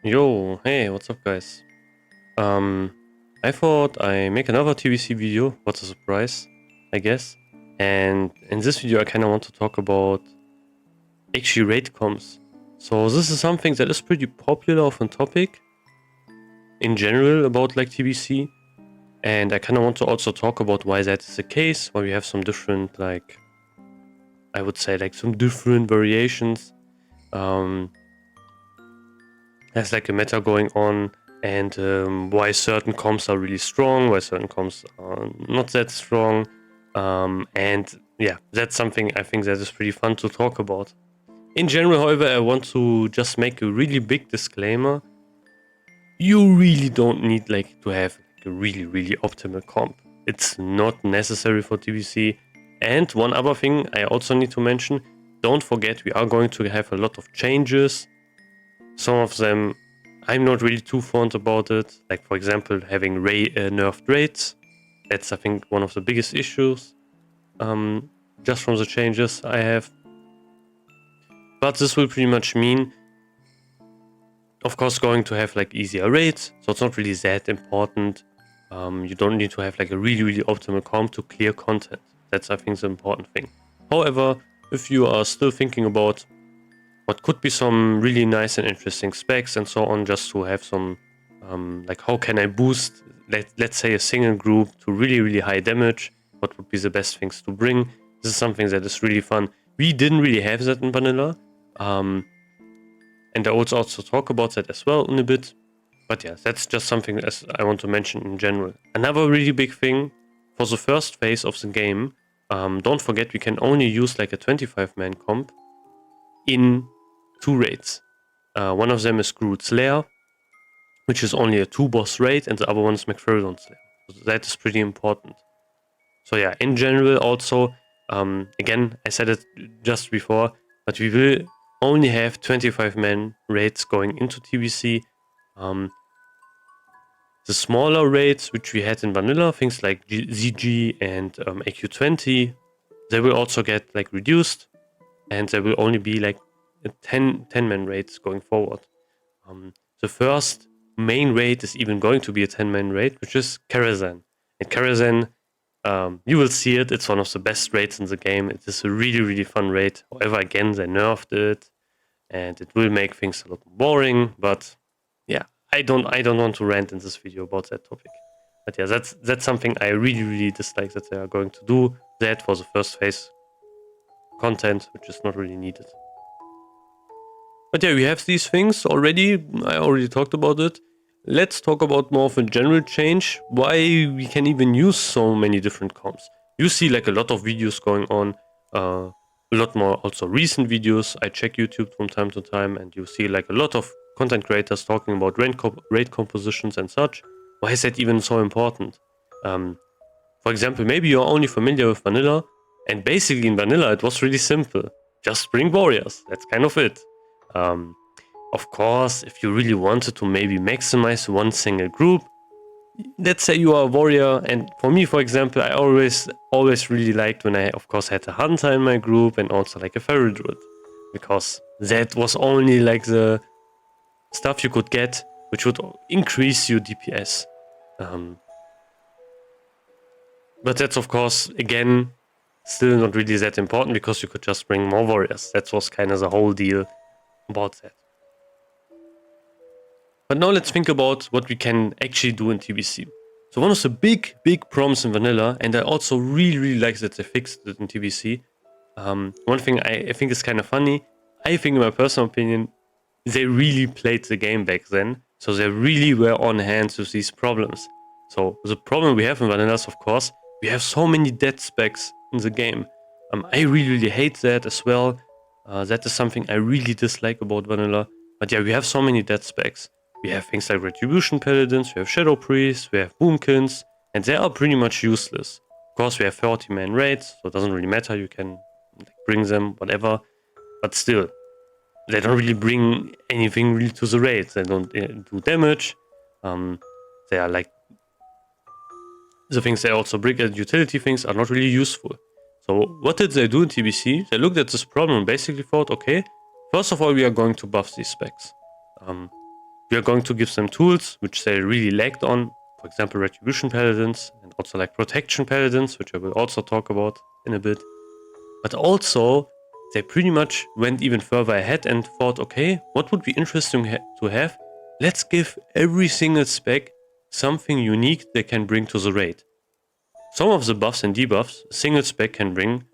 Yo, hey, what's up guys? I thought I make another TBC video, what's a surprise, I guess. And in this video I kinda want to talk about actually Raidcomps. So this is something that is pretty popular of a topic in general about like TBC. And I kinda want to also talk about why that is the case, why we have some different like, I would say like some different variations. There's like a meta going on, and why certain comps are really strong, why certain comps are not that strong. And yeah, that's something I think that is pretty fun to talk about. In general, however, I want to just make a really big disclaimer. You really don't need like to have like a really optimal comp. It's not necessary for TBC. And one other thing I also need to mention, don't forget we are going to have a lot of changes. Some of them I'm not really too fond about it. Like for example, having nerfed raids. That's I think one of the biggest issues. Just from the changes I have. But this will pretty much mean, of course, going to have like easier raids. So it's not really that important. You don't need to have like a really optimal comp to clear content. That's I think the important thing. However, if you are still thinking about what could be some really nice and interesting specs and so on, just to have some, like how can I boost, let's say a single group to really high damage, what would be the best things to bring. This is something that is really fun. We didn't really have that in vanilla, and I will also talk about that as well in a bit. But yeah, that's just something as I want to mention in general. Another really big thing, for the first phase of the game, don't forget we can only use like a 25-man comp in 2 raids. One of them is Groot's Lair, which is only a 2-boss raid, and the other one is McFerrin's Lair. So that is pretty important. So yeah, in general also, again, I said it just before, but we will only have 25-man raids going into TBC. The smaller raids, which we had in vanilla, things like ZG and AQ20, they will also get like reduced, and there will only be like 10-man raids going forward. The first main raid is even going to be a 10-man raid, which is Crusade. And Crusade, you will see it. It's one of the best raids in the game. It is a really fun raid. However, again, they nerfed it, and it will make things a lot more boring. But yeah, I don't want to rant in this video about that topic. But yeah, that's something I really dislike, that they are going to do that for the first phase content, which is not really needed. But yeah, we have these things already. I already talked about it. Let's talk about more of a general change. Why we can even use so many different comps. You see like a lot of videos going on. A lot more also recent videos. I check YouTube from time to time, and you see like a lot of content creators talking about raid compositions and such. Why is that even so important? For example, maybe you're only familiar with vanilla, and basically in vanilla it was really simple. Just bring warriors. That's kind of it. Of course, if you really wanted to maybe maximize one single group, let's say you are a warrior, and for me, for example, I always really liked when I, of course, had a hunter in my group and also like a feral druid, because that was only like the stuff you could get, which would increase your DPS. But that's, of course, again, still not really that important, because you could just bring more warriors. That was kind of the whole deal about that. But now let's think about what we can actually do in TBC. So one of the big problems in vanilla, and I also really like that they fixed it in TBC. One thing I think is kind of funny, I think in my personal opinion, they really played the game back then. So they really were on hands with these problems. So the problem we have in vanilla is, of course, we have so many dead specs in the game. I really hate that as well. That is something I really dislike about vanilla. But yeah, we have so many dead specs. We have things like Retribution paladins, we have Shadow Priests, we have Boomkins, and they are pretty much useless. Of course, we have 30-man raids, so it doesn't really matter, you can bring them, whatever. But still, they don't really bring anything really to the raids. They don't do damage. They are like, the things they also bring as utility things are not really useful. So what did they do in TBC? They looked at this problem and basically thought, okay, first of all, we are going to buff these specs. we are going to give them tools which they really lacked on, for example, Retribution Paladins and also like Protection Paladins, which I will also talk about in a bit. But also, they pretty much went even further ahead and thought, okay, what would be interesting to have? Let's give every single spec something unique they can bring to the raid. Some of the buffs and debuffs a single spec can bring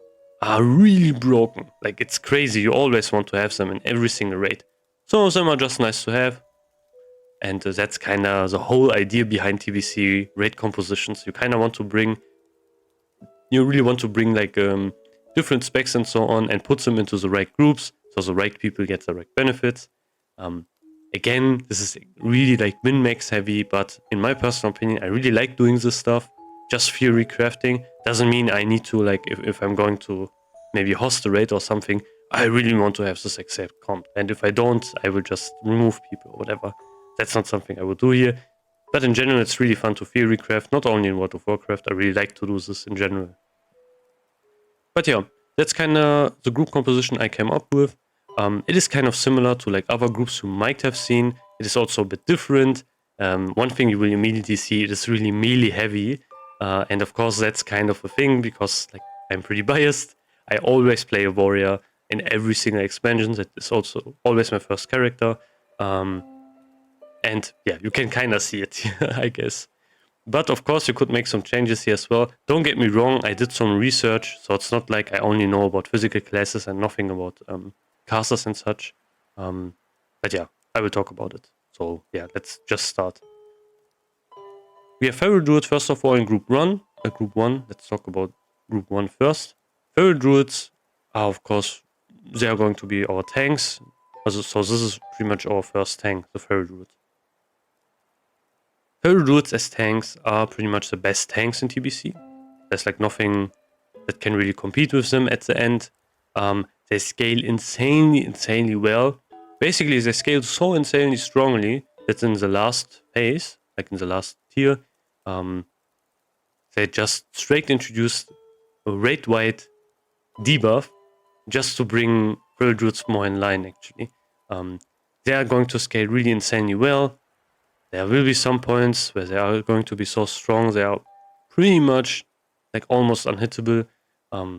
are really broken. Like, it's crazy. You always want to have them in every single raid. Some of them are just nice to have. And that's kind of the whole idea behind TBC raid compositions. You kind of want to bring, you really want to bring like different specs and so on and put them into the right groups so the right people get the right benefits. Again, this is really like min-max heavy, but in my personal opinion, I really like doing this stuff. Just theory crafting doesn't mean I need to, like, if I'm going to maybe host a raid or something, I really want to have this exact comp. And if I don't, I will just remove people or whatever. That's not something I would do here. But in general, it's really fun to theory craft, not only in World of Warcraft. I really like to do this in general. But yeah, that's kind of the group composition I came up with. It is kind of similar to like other groups you might have seen. It is also a bit different. One thing you will immediately see, it is really melee heavy. And of course, that's kind of a thing because like I'm pretty biased. I always play a warrior in every single expansion. That is also always my first character. And yeah, you can kind of see it, I guess. But of course, you could make some changes here as well. Don't get me wrong, I did some research, so it's not like I only know about physical classes and nothing about casters and such. But yeah, I will talk about it. So yeah, let's just start. We have Feral Druid first of all in Group 1. Let's talk about Group 1 first. Feral Druids are, of course, they are going to be our tanks. So this is pretty much our first tank, the Feral Druid. Feral Druids as tanks are pretty much the best tanks in TBC. There's like nothing that can really compete with them at the end. They scale insanely well. Basically, they scale so insanely strongly that in the last phase, like in the last tier, they just straight introduced a raid-wide debuff just to bring Feral Druids more in line, actually. They are going to scale really insanely well. There will be some points where they are going to be so strong, they are pretty much like almost unhittable,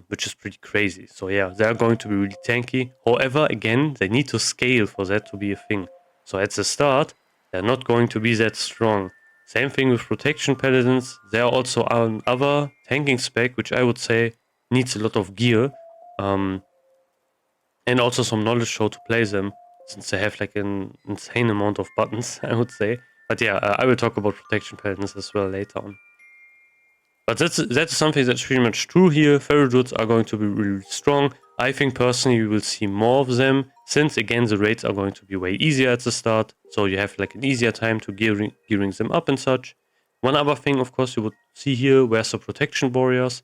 which is pretty crazy. So yeah, they are going to be really tanky. However, again, they need to scale for that to be a thing. So at the start, they're not going to be that strong. Same thing with Protection Paladins. They are also another tanking spec, which I would say needs a lot of gear. And also some knowledge show to play them, since they have like an insane amount of buttons, I would say. But yeah, I will talk about Protection Paladins as well later on. But that's something that's pretty much true here. Feral Druids are going to be really strong. I think personally we will see more of them, since again the raids are going to be way easier at the start. So you have like an easier time to gearing them up and such. One other thing, of course, you would see here were some Protection Warriors.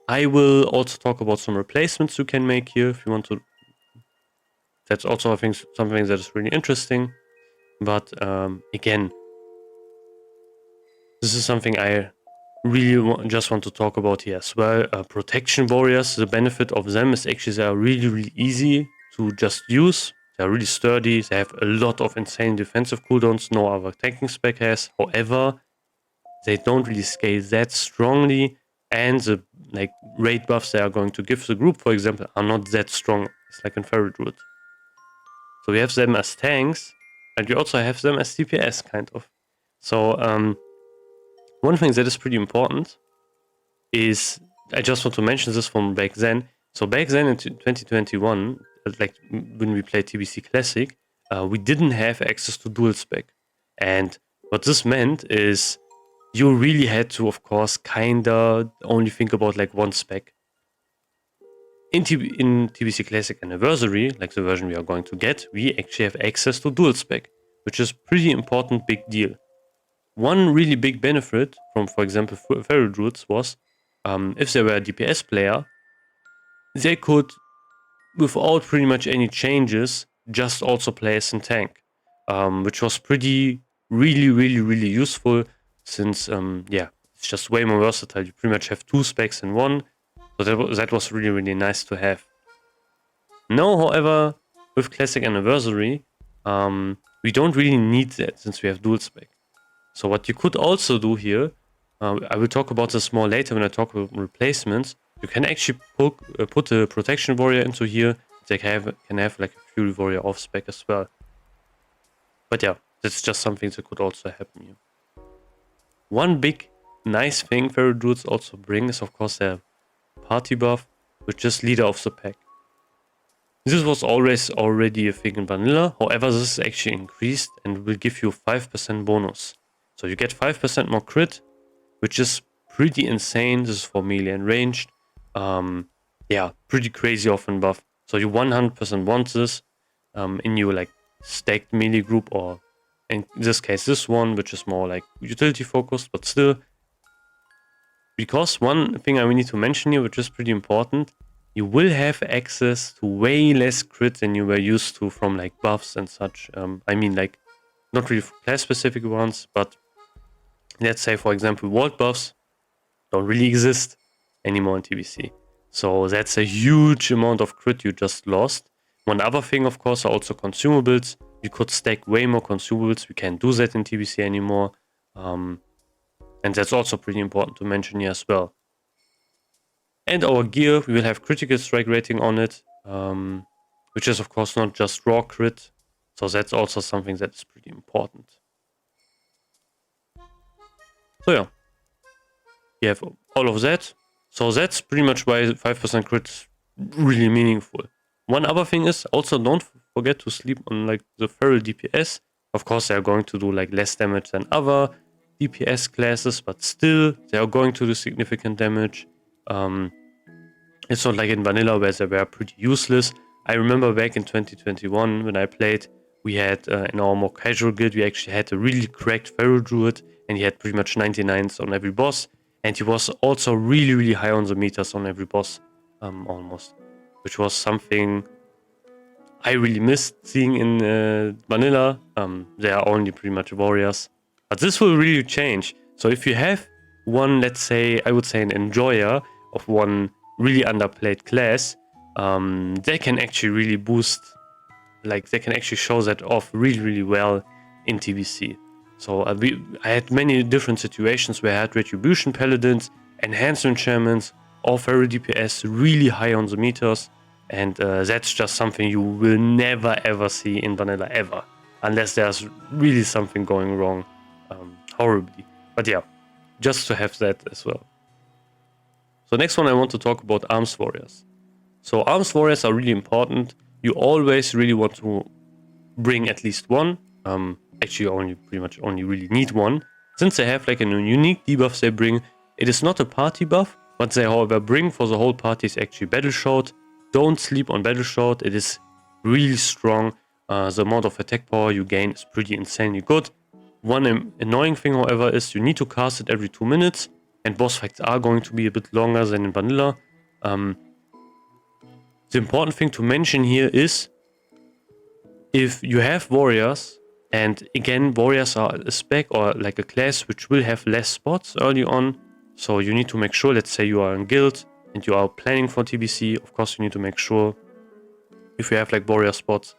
I will also talk about some replacements you can make here if you want to. That's also, I think, something that is really interesting. But again, this is something I really just want to talk about here as well. Protection Warriors, the benefit of them is actually they are really easy to just use. They are really sturdy. They have a lot of insane defensive cooldowns no other tanking spec has. However, they don't really scale that strongly. And the like raid buffs they are going to give the group, for example, are not that strong. It's like in Feral Druid. So we have them as tanks, and we also have them as DPS, kind of. So one thing that is pretty important is, I just want to mention this from back then. So back then in 2021, like when we played TBC Classic, we didn't have access to dual spec. And what this meant is you really had to, of course, kinda only think about like one spec. In TBC Classic Anniversary, like the version we are going to get, we actually have access to dual spec, which is pretty important big deal. One really big benefit from, for example, Feral Druids was, if they were a DPS player, they could, without pretty much any changes, just also play as a tank, which was pretty, really useful, since, yeah, it's just way more versatile. You pretty much have two specs in one, so that was really nice to have. Now, however, with Classic Anniversary, we don't really need that since we have dual spec. So what you could also do here, I will talk about this more later when I talk about replacements. You can actually put a protection warrior into here. They can have like a fury warrior off spec as well. But yeah, that's just something that could also happen here. One big nice thing Feral Druids also bring is of course their party buff, which is leader of the pack. This was always already a thing in vanilla, however this is actually increased and will give you 5% bonus. So you get 5% more crit, which is pretty insane. This is for melee and ranged. Yeah, pretty crazy often buff. So you 100% want this in your like stacked melee group, or in this case this one, which is more like utility focused, but still. Because one thing I need to mention here, which is pretty important, you will have access to way less crit than you were used to from like buffs and such. I mean like not really class specific ones, but let's say for example world buffs don't really exist anymore in TBC. So that's a huge amount of crit you just lost. One other thing of course are also consumables. You could stack way more consumables. We can't do that in TBC anymore. And that's also pretty important to mention here as well. And our gear, we will have critical strike rating on it, which is of course not just raw crit. So that's also something that is pretty important. So yeah, you have all of that. So that's pretty much why 5% crit is really meaningful. One other thing is also don't forget to sleep on like the feral DPS. Of course they are going to do like less damage than other DPS classes, but still they are going to do significant damage. It's not like in vanilla where they were pretty useless. I remember back in 2021 when I played, we had in our more casual guild, we actually had a really cracked feral druid, and he had pretty much 99s on every boss, and he was also really high on the meters on every boss, almost, which was something I really missed seeing in vanilla. They are only pretty much warriors, but this will really change. So if you have one, let's say, I would say an enjoyer of one really underplayed class, they can actually really boost, like they can actually show that off really well in TBC. So I had many different situations where I had Retribution paladins, Enhancement shamans, all feral DPS really high on the meters, and that's just something you will never ever see in vanilla ever, unless there's really something going wrong horribly. But yeah, just to have that as well. So next one I want to talk about arms warriors. So arms warriors are really important. You always really want to bring at least one. Actually pretty much only really need one. Since they have like a unique debuff they bring, it is not a party buff, but they however bring for the whole party is actually Battle Shout. Don't sleep on Battle Shout, it is really strong. The amount of attack power you gain is pretty insanely good. One annoying thing however is you need to cast it every 2 minutes, and boss fights are going to be a bit longer than in vanilla. The important thing to mention here is if you have warriors, and again warriors are a spec or like a class which will have less spots early on, so you need to make sure, let's say you are in guild and you are planning for TBC, of course you need to make sure if you have like warrior spots,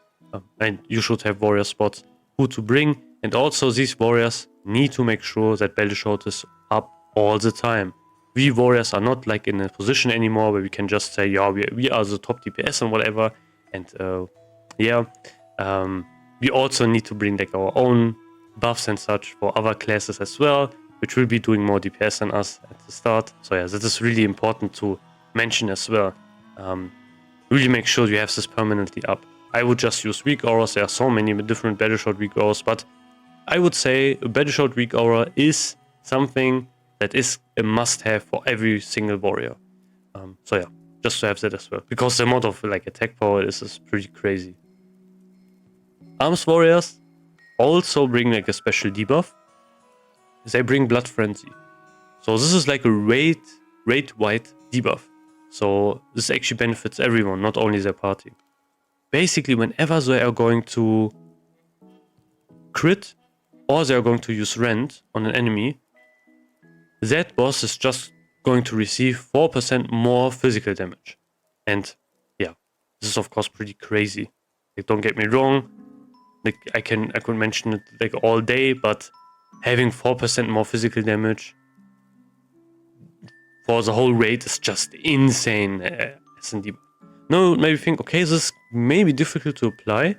and you should have warrior spots, who to bring, and also these warriors need to make sure that Battle Shout is up all the time. We warriors are not like in a position anymore where we can just say, yeah, we are the top DPS and whatever, and we also need to bring like our own buffs and such for other classes as well, which will be doing more DPS than us at the start. So yeah, that is really important to mention as well. Really make sure you have this permanently up. I would just use weak auras. There are so many different Battle Shout weak auras, but I would say a Battle Shout weak aura is something that is a must-have for every single warrior. So yeah, just to have that as well, because the amount of like attack power is pretty crazy. Arms warriors also bring like a special debuff. They bring Blood Frenzy. So this is like a raid wide debuff. So this actually benefits everyone, not only their party. Basically, whenever they are going to crit or they are going to use rend on an enemy, that boss is just going to receive 4% more physical damage. And yeah, this is of course pretty crazy. Like, don't get me wrong, Like I could mention it like all day, but having 4% more physical damage for the whole raid is just insane as in debuff. No, maybe think, okay, this may be difficult to apply,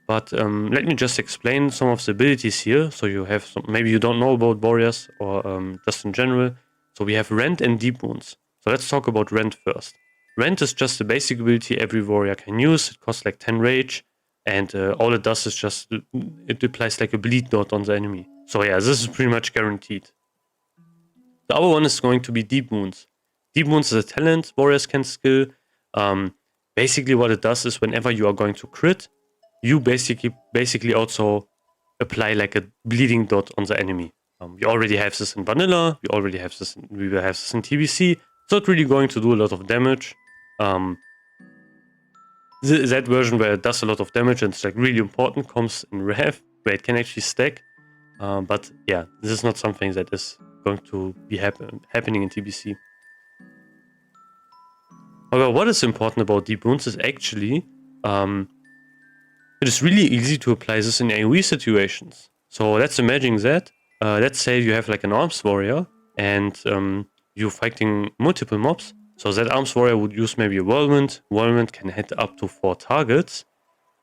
but let me just explain some of the abilities here. So you have some, maybe you don't know about warriors or just in general. So we have Rend and Deep Wounds. So let's talk about Rend first. Rend is just a basic ability every warrior can use. It costs like 10 rage, and all it does is just, it applies like a bleed dot on the enemy. So yeah, this is pretty much guaranteed. The other one is going to be Deep Wounds. Deep Wounds is a talent warriors can skill. Basically what it does is whenever you are going to crit, you basically also apply like a bleeding dot on the enemy. We already have this in vanilla, we will have this in TBC. It's not really going to do a lot of damage. That version where it does a lot of damage and it's like really important comes in Rev, where it can actually stack. But yeah, this is not something that is going to be happening in TBC. However, what is important about Deep Wounds is actually it is really easy to apply this in AoE situations. So let's imagine that. Let's say you have like an arms warrior and you're fighting multiple mobs. So that arms warrior would use maybe a whirlwind. Whirlwind can hit up to 4 targets.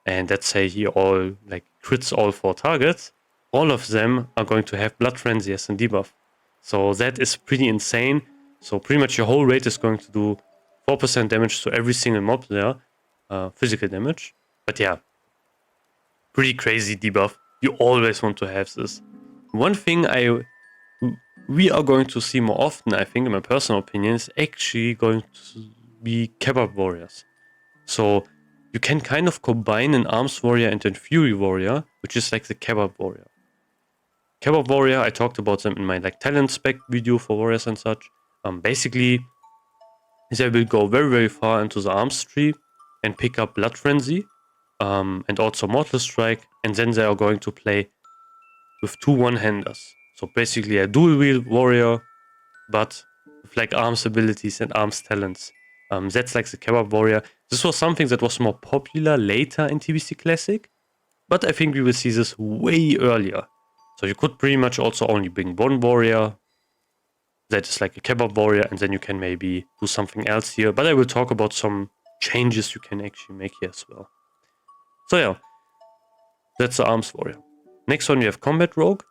And let's say he all like crits all 4 targets. All of them are going to have Blood Frenzy as a debuff. So that is pretty insane. So pretty much your whole raid is going to do 4% damage to every single mob there. Physical damage. But yeah, pretty crazy debuff. You always want to have this. One thing we are going to see more often, I think, in my personal opinion, is actually going to be kebab warriors. So you can kind of combine an arms warrior and a fury warrior, which is like the kebab warrior. Kebab warrior, I talked about them in my like talent spec video for warriors and such. Basically, they will go very, very far into the arms tree and pick up Blood Frenzy. And also Mortal Strike, and then they are going to play with 2 one-handers. So basically a dual-wield warrior, but with like arms abilities and arms talents. That's like the kebab warrior. This was something that was more popular later in TBC Classic, but I think we will see this way earlier. So you could pretty much also only bring one warrior that is like a kebab warrior, and then you can maybe do something else here. But I will talk about some changes you can actually make here as well. So yeah, that's the arms warrior. Next one, we have combat rogue.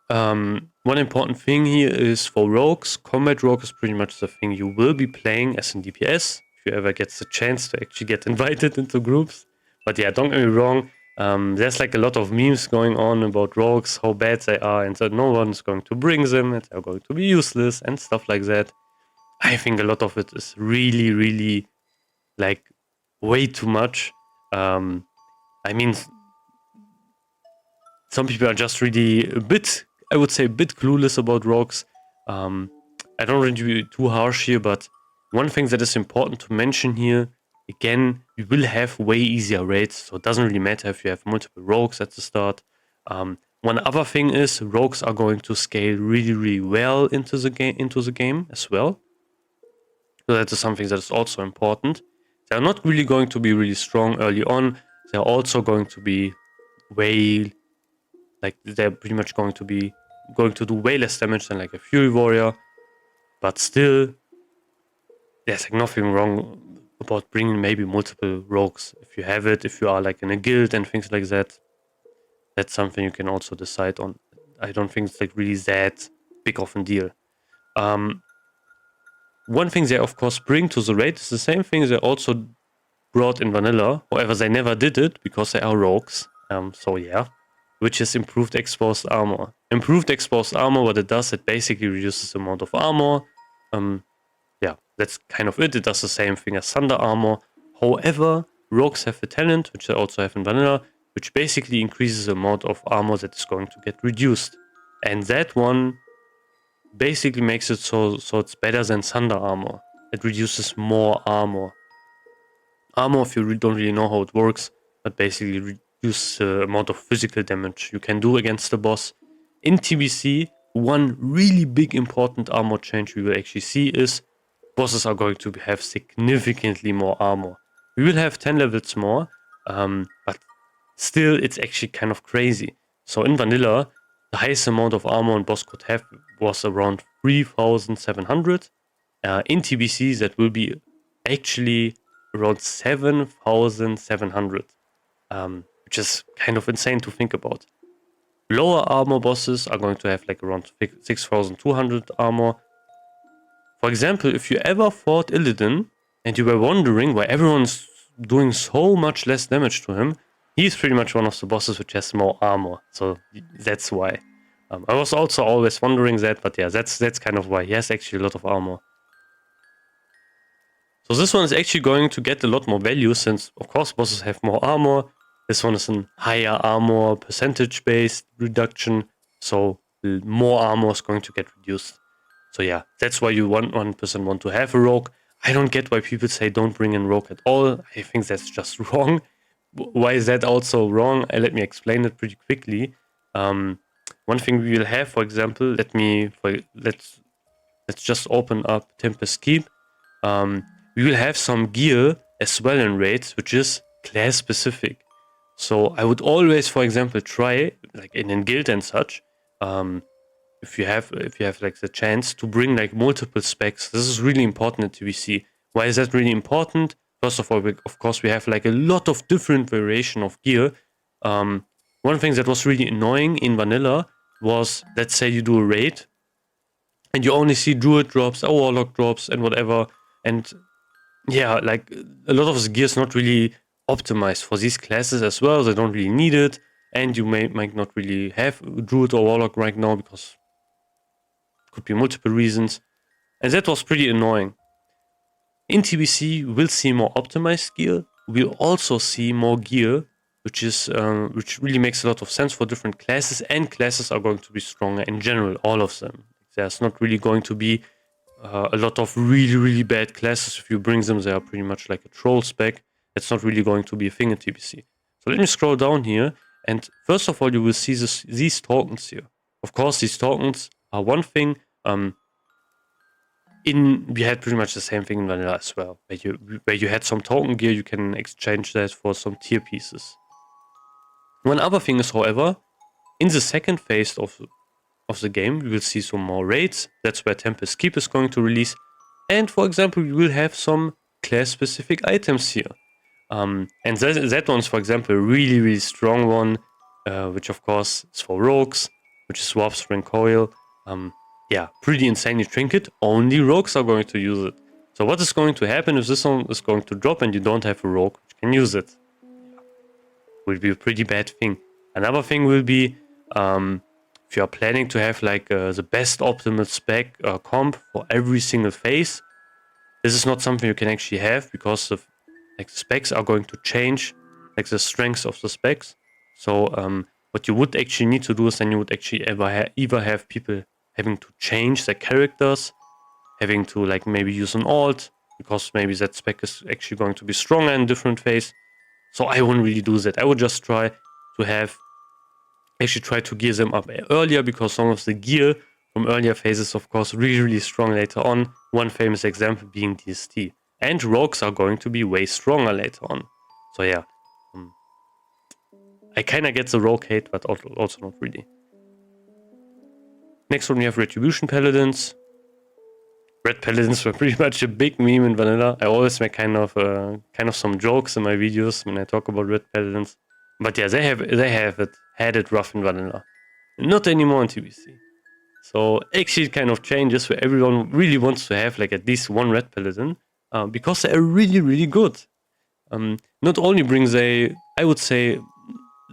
One important thing here is for rogues, combat rogue is pretty much the thing you will be playing as in DPS, if you ever get the chance to actually get invited into groups. But yeah, don't get me wrong, there's like a lot of memes going on about rogues, how bad they are, and that no one's going to bring them, and they're going to be useless, and stuff like that. I think a lot of it is really, really, like, way too much. I mean, some people are just really a bit, I would say, a bit clueless about rogues. I don't want to be too harsh here, but one thing that is important to mention here, again, you will have way easier raids, so it doesn't really matter if you have multiple rogues at the start. One other thing is rogues are going to scale really, really well into the game as well. So that is something that is also important. They're not really going to be really strong early on. They're also going to be way, like, they're pretty much going to do way less damage than like a Fury Warrior. But still, there's like nothing wrong about bringing maybe multiple rogues. If you have it, if you are like in a guild and things like that, that's something you can also decide on. I don't think it's like really that big of a deal. One thing they of course bring to the raid is the same thing they also brought in vanilla. However, they never did it because they are rogues. So yeah, which is improved exposed armor. Improved exposed armor, what it does, it basically reduces the amount of armor. Yeah, that's kind of it. It does the same thing as Thunder armor. However, rogues have a talent, which they also have in vanilla, which basically increases the amount of armor that is going to get reduced. And that one basically makes it so it's better than Thunder armor. It reduces more armor. Armor, if you don't really know how it works, but basically reduce the amount of physical damage you can do against the boss. In TBC, one really big important armor change we will actually see is bosses are going to have significantly more armor. We will have 10 levels more, but still it's actually kind of crazy. So in vanilla, the highest amount of armor a boss could have was around 3,700. In TBC, that will be actually around 7,700, which is kind of insane to think about. Lower armor bosses are going to have like around 6,200 armor. For example, if you ever fought Illidan and you were wondering why everyone's doing so much less damage to him, he's pretty much one of the bosses which has more armor. So that's why. I was also always wondering that, but yeah, that's kind of why he has actually a lot of armor. So this one is actually going to get a lot more value since, of course, bosses have more armor. This one is a higher armor percentage-based reduction, so more armor is going to get reduced. So yeah, that's why you 1% want to have a rogue. I don't get why people say don't bring in rogue at all. I think that's just wrong. Why is that also wrong? Let me explain it pretty quickly. One thing we will have, for example, let's just open up Tempest Keep. We will have some gear as well in raids, which is class specific. So I would always, for example, try, like in a guild and such, if you have like the chance to bring like multiple specs. This is really important in TBC. Why is that really important? First of all, of course, we have like a lot of different variation of gear. One thing that was really annoying in vanilla was, let's say you do a raid and you only see druid drops or warlock drops and whatever, and yeah, like a lot of the gear is not really optimized for these classes as well. They don't really need it, and you might not really have druid or warlock right now because it could be multiple reasons, and that was pretty annoying. In TBC, we'll see more optimized gear. We'll also see more gear, which really makes a lot of sense for different classes, and classes are going to be stronger in general, all of them. There's not really going to be a lot of really bad classes. If you bring them, they are pretty much like a troll spec. That's not really going to be a thing in TBC. So let me scroll down here, and first of all, you will see these tokens here. Of course, these tokens are one thing. We had pretty much the same thing in vanilla as well, where you had some token gear, you can exchange that for some tier pieces. One other thing is, however, in the second phase of the game, we will see some more raids. That's where Tempest Keep is going to release. And for example, we will have some class-specific items here. And that one's, for example, a really strong one, which of course is for rogues, which is Warp Spring Coil. Yeah, pretty insanely trinket. Only rogues are going to use it. So what is going to happen if this one is going to drop and you don't have a rogue which can use it? Will be a pretty bad thing. Another thing will be, if you are planning to have like the best optimal spec comp for every single phase, this is not something you can actually have because the specs are going to change, like the strengths of the specs. So what you would actually need to do is then you would actually either have people having to change their characters, having to like maybe use an alt, because maybe that spec is actually going to be stronger in different phase. So I wouldn't really do that. I would just try to gear them up earlier, because some of the gear from earlier phases, of course, really strong later on. One famous example being DST. And rogues are going to be way stronger later on. So yeah, I kind of get the rogue hate, but also not really. Next one we have Retribution Paladins. Red Paladins were pretty much a big meme in vanilla. I always make kind of some jokes in my videos when I talk about Red Paladins. But yeah, they had it rough in vanilla. Not anymore in TBC. So actually it kind of changes where everyone really wants to have like at least one Red Paladin, because they are really good. Not only brings I would say,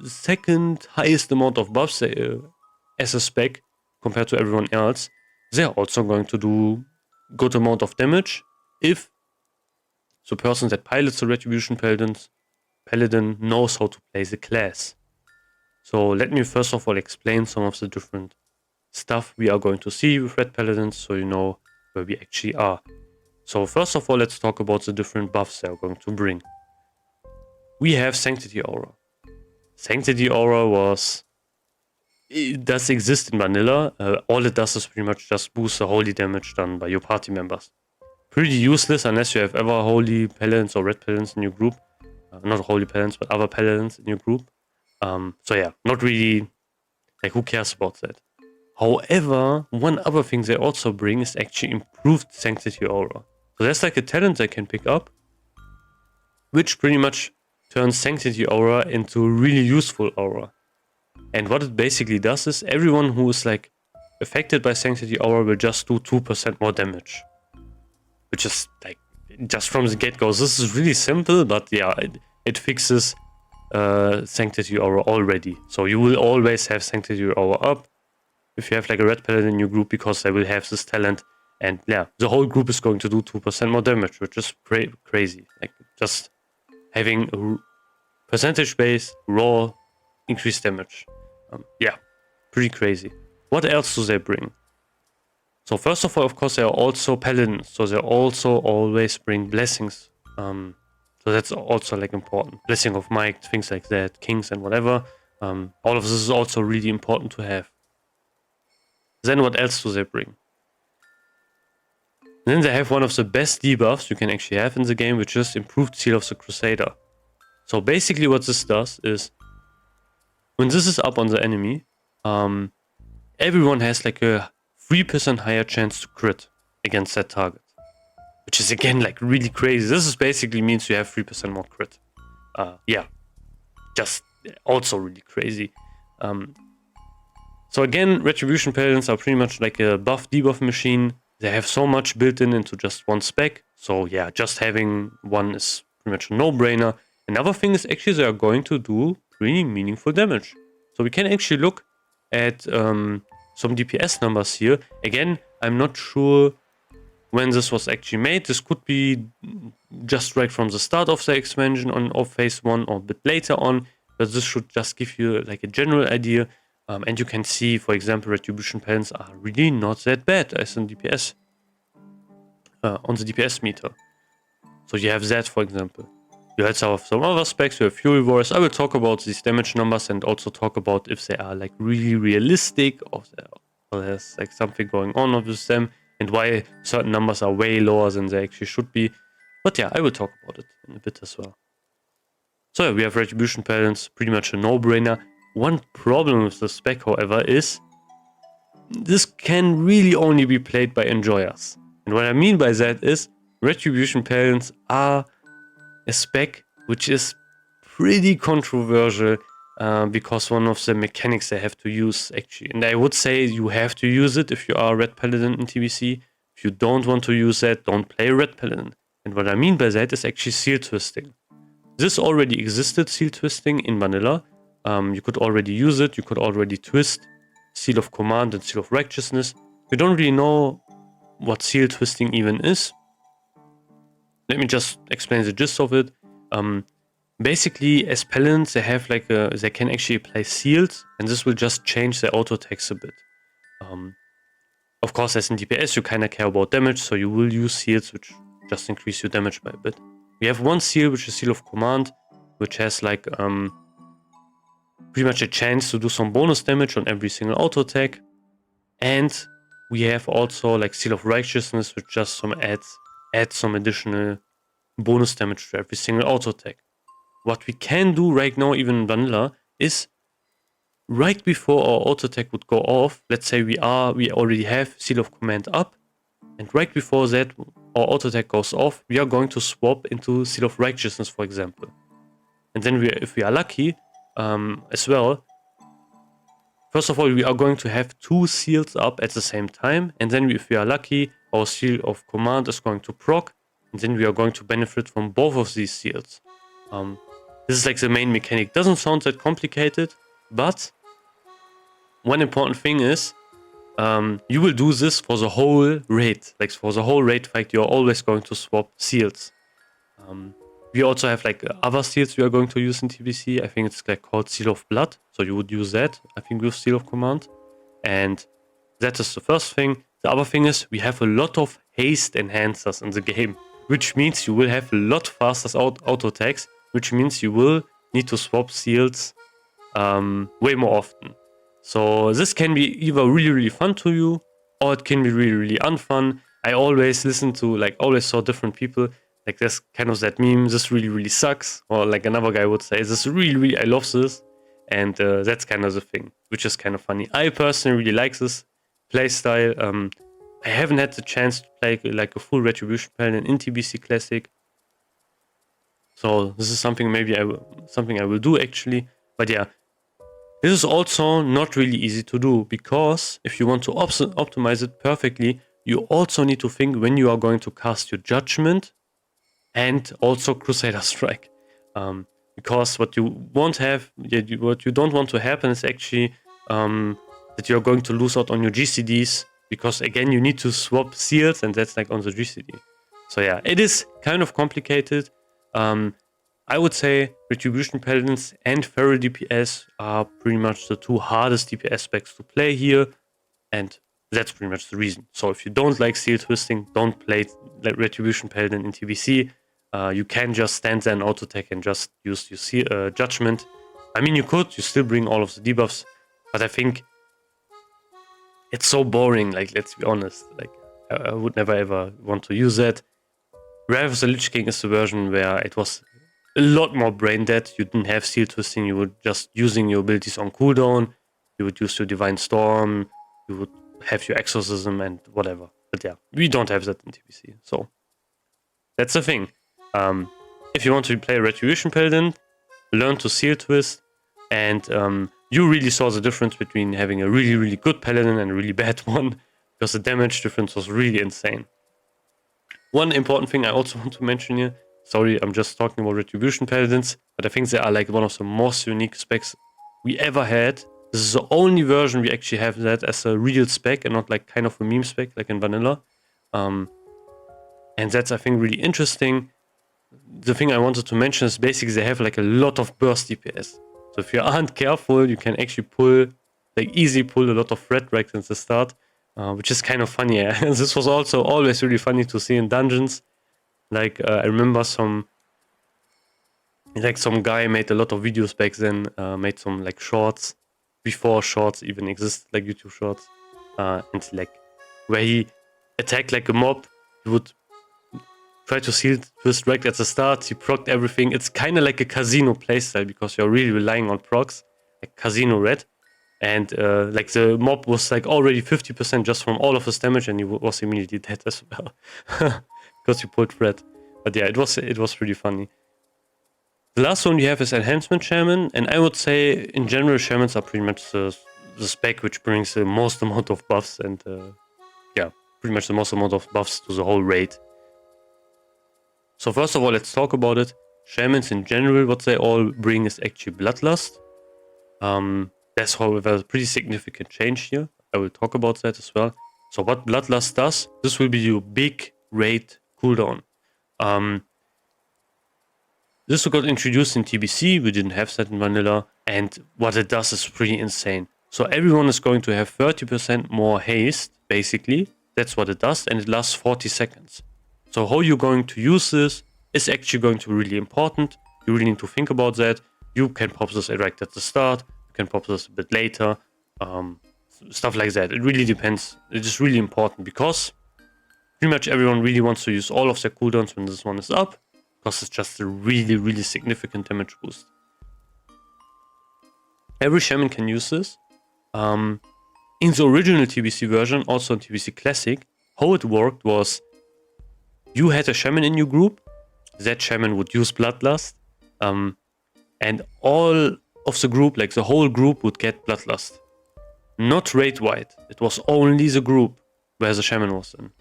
second highest amount of buffs as a spec compared to everyone else, they're also going to do good amount of damage if the person that pilots the Retribution Paladin knows how to play the class. So let me first of all explain some of the different stuff we are going to see with Red Paladins, so you know where we actually are. So first of all, let's talk about the different buffs they are going to bring. We have Sanctity Aura. Sanctity Aura it does exist in vanilla. All it does is pretty much just boost the holy damage done by your party members. Pretty useless unless you have ever holy paladins or red paladins in your group. Not holy paladins, but other paladins in your group. So yeah, not really, like, who cares about that? However, one other thing they also bring is actually improved Sanctity Aura. So there's like a talent they can pick up, which pretty much turns Sanctity Aura into a really useful aura. And what it basically does is everyone who is like affected by Sanctity Aura will just do 2% more damage. Which is like, just from the get-go, this is really simple, but yeah, it fixes Sanctity Aura already. So you will always have Sanctity Aura up if you have like a red paladin in your group, because they will have this talent, and yeah, the whole group is going to do 2% more damage, which is crazy. Like, just having a percentage base raw increased damage. Yeah, pretty crazy. What else do they bring? So first of all, of course, they are also paladins, so they also always bring blessings. So that's also like important. Blessing of might, things like that, kings and whatever. All of this is also really important to have. Then what else do they bring? Then they have one of the best debuffs you can actually have in the game, which is improved Seal of the Crusader. So basically what this does is, when this is up on the enemy, everyone has like a 3% higher chance to crit against that target. Which is again like really crazy. This is basically means you have 3% more crit. Yeah, just also really crazy. So again, Retribution Paladins are pretty much like a buff debuff machine. They have so much built in into just one spec. So yeah, just having one is pretty much a no-brainer. Another thing is actually they are going to do pretty meaningful damage. So we can actually look at some DPS numbers here. Again, I'm not sure when this was actually made. This could be just right from the start of the expansion of phase 1 or a bit later on. But this should just give you like a general idea. And you can see, for example, Retribution Paladins are really not that bad as in DPS. On the DPS meter. So you have that, for example. You also have some other specs, you have Fury Wars. I will talk about these damage numbers and also talk about if they are like really realistic or there's like something going on with them and why certain numbers are way lower than they actually should be. But yeah, I will talk about it in a bit as well. So yeah, we have Retribution Paladins, pretty much a no-brainer. One problem with the spec, however, is this can really only be played by enjoyers. And what I mean by that is Retribution Paladins are a spec which is pretty controversial because one of the mechanics they have to use actually. And I would say you have to use it if you are a Red Paladin in TBC. If you don't want to use that, don't play Red Paladin. And what I mean by that is actually seal twisting. This already existed, seal twisting, in vanilla. You could already use it, you could already twist Seal of Command and Seal of Righteousness. We don't really know what seal twisting even is. Let me just explain the gist of it. Basically, as paladins, they have like they can actually apply seals, and this will just change their auto attacks a bit. Of course, as in DPS, you kind of care about damage, so you will use seals, which just increase your damage by a bit. We have one seal, which is Seal of Command, which has like pretty much a chance to do some bonus damage on every single auto attack. And we have also like Seal of Righteousness, which just adds some additional bonus damage to every single auto attack. What we can do right now, even in vanilla, is right before our auto attack would go off, let's say we already have Seal of Command up, and right before that our auto attack goes off, we are going to swap into Seal of Righteousness, for example. And then if we are lucky as well, first of all, we are going to have 2 seals up at the same time, and then if we are lucky, our Seal of Command is going to proc, and then we are going to benefit from both of these seals. This is like the main mechanic. Doesn't sound that complicated, but one important thing is you will do this for the whole raid. Like for the whole raid fight, you're always going to swap seals. We also have like other seals we are going to use in TBC. I think it's like called Seal of Blood. So you would use that, I think, with Seal of Command. And that is the first thing. The other thing is we have a lot of haste enhancers in the game, which means you will have a lot faster auto attacks, which means you will need to swap seals way more often. So this can be either really, really fun to you, or it can be really, really unfun. I always saw different people. Like there's kind of that meme, this really, really sucks. Or like another guy would say, this really, really, I love this. and that's kind of the thing, which is kind of funny. I personally really like this playstyle. I haven't had the chance to play like a full Retribution paladin in TBC Classic, so this is something maybe I will do actually. But yeah, this is also not really easy to do, because if you want to optimize it perfectly, you also need to think when you are going to cast your Judgment and also Crusader Strike. Because what you won't have, what you don't want to happen is actually that you're going to lose out on your GCDs, because again you need to swap seals, and that's like on the GCD. So yeah, it is kind of complicated. I would say Retribution Paladins and Feral DPS are pretty much the two hardest DPS specs to play here, and that's pretty much the reason. So if you don't like seal twisting, don't play like Retribution Paladin in TBC. You can just stand there and auto attack and just use your Judgment. I mean, you still bring all of the debuffs, but I think it's so boring. Like, let's be honest. Like, I would never ever want to use that. Wrath of the Lich King is the version where it was a lot more brain dead. You didn't have seal twisting. You were just using your abilities on cooldown. You would use your Divine Storm. You would have your Exorcism and whatever. But yeah, we don't have that in TBC. So that's the thing. If you want to play a Retribution Paladin, learn to seal twist, and you really saw the difference between having a really, really good Paladin and a really bad one, because the damage difference was really insane. One important thing I also want to mention here, sorry, I'm just talking about Retribution Paladins, but I think they are like one of the most unique specs we ever had. This is the only version we actually have that as a real spec and not like kind of a meme spec like in vanilla. And that's, I think, really interesting. The thing I wanted to mention is basically they have like a lot of burst DPS. So if you aren't careful, you can actually easily pull a lot of red rags at the start, which is kind of funny. This was also always really funny to see in dungeons. Like I remember some guy made a lot of videos back then, made some like shorts before shorts even existed, like YouTube shorts, and like where he attacked like a mob, he would try to seal twist right at the start, he procced everything. It's kind of like a casino playstyle, because you're really relying on procs, like Casino Red. And like the mob was like already 50% just from all of his damage, and he was immediately dead as well. Because you pulled red. But yeah, it was pretty funny. The last one we have is Enhancement Shaman, and I would say in general Shamans are pretty much the spec which brings the most amount of buffs, and yeah, pretty much the most amount of buffs to the whole raid. So first of all, let's talk about it. Shamans in general, what they all bring is actually Bloodlust. That's however a pretty significant change here. I will talk about that as well. So what Bloodlust does, this will be your big raid cooldown. This got introduced in TBC, we didn't have that in vanilla, and what it does is pretty insane. So everyone is going to have 30% more haste, basically. That's what it does, and it lasts 40 seconds. So how you're going to use this is actually going to be really important. You really need to think about that. You can pop this right at the start, you can pop this a bit later, stuff like that. It really depends. It is really important, because pretty much everyone really wants to use all of their cooldowns when this one is up, because it's just a really, really significant damage boost. Every shaman can use this. In the original TBC version, also in TBC Classic, how it worked was you had a shaman in your group, that shaman would use Bloodlust, and all of the group, like the whole group, would get Bloodlust. Not raid-wide, it was only the group where the shaman was in.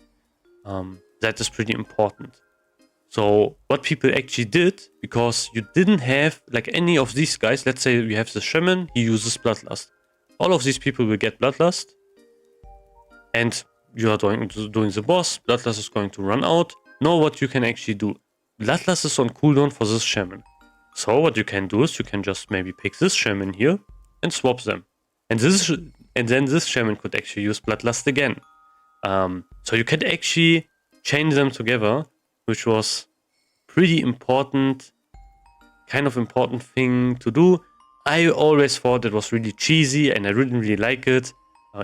That is pretty important. So what people actually did, because you didn't have like any of these guys, let's say you have the shaman, he uses Bloodlust. All of these people will get Bloodlust, and you are doing the boss, Bloodlust is going to run out. Now what you can actually do, Bloodlust is on cooldown for this shaman. So what you can do is you can just maybe pick this shaman here and swap them. And then this shaman could actually use Bloodlust again. So you can actually chain them together, which was pretty important, kind of important thing to do. I always thought it was really cheesy and I didn't really like it,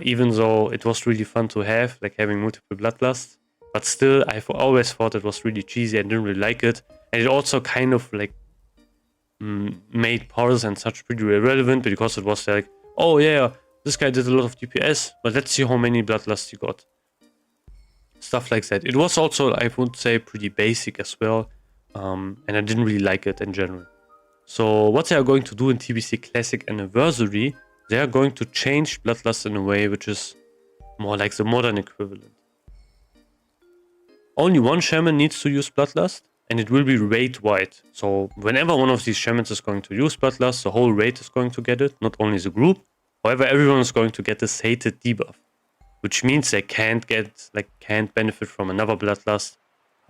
even though it was really fun to have, like having multiple Bloodlusts. But still, I've always thought it was really cheesy and didn't really like it. And it also kind of like made pars and such pretty irrelevant, because it was like, oh yeah, this guy did a lot of DPS, but let's see how many bloodlust he got. Stuff like that. It was also, I would say, pretty basic as well, and I didn't really like it in general. So what they are going to do in TBC Classic Anniversary, they are going to change bloodlust in a way which is more like the modern equivalent. Only one shaman needs to use bloodlust, and it will be raid-wide. So whenever one of these shamans is going to use bloodlust, the whole raid is going to get it, not only the group. However, everyone is going to get this hated debuff, which means they can't benefit from another bloodlust.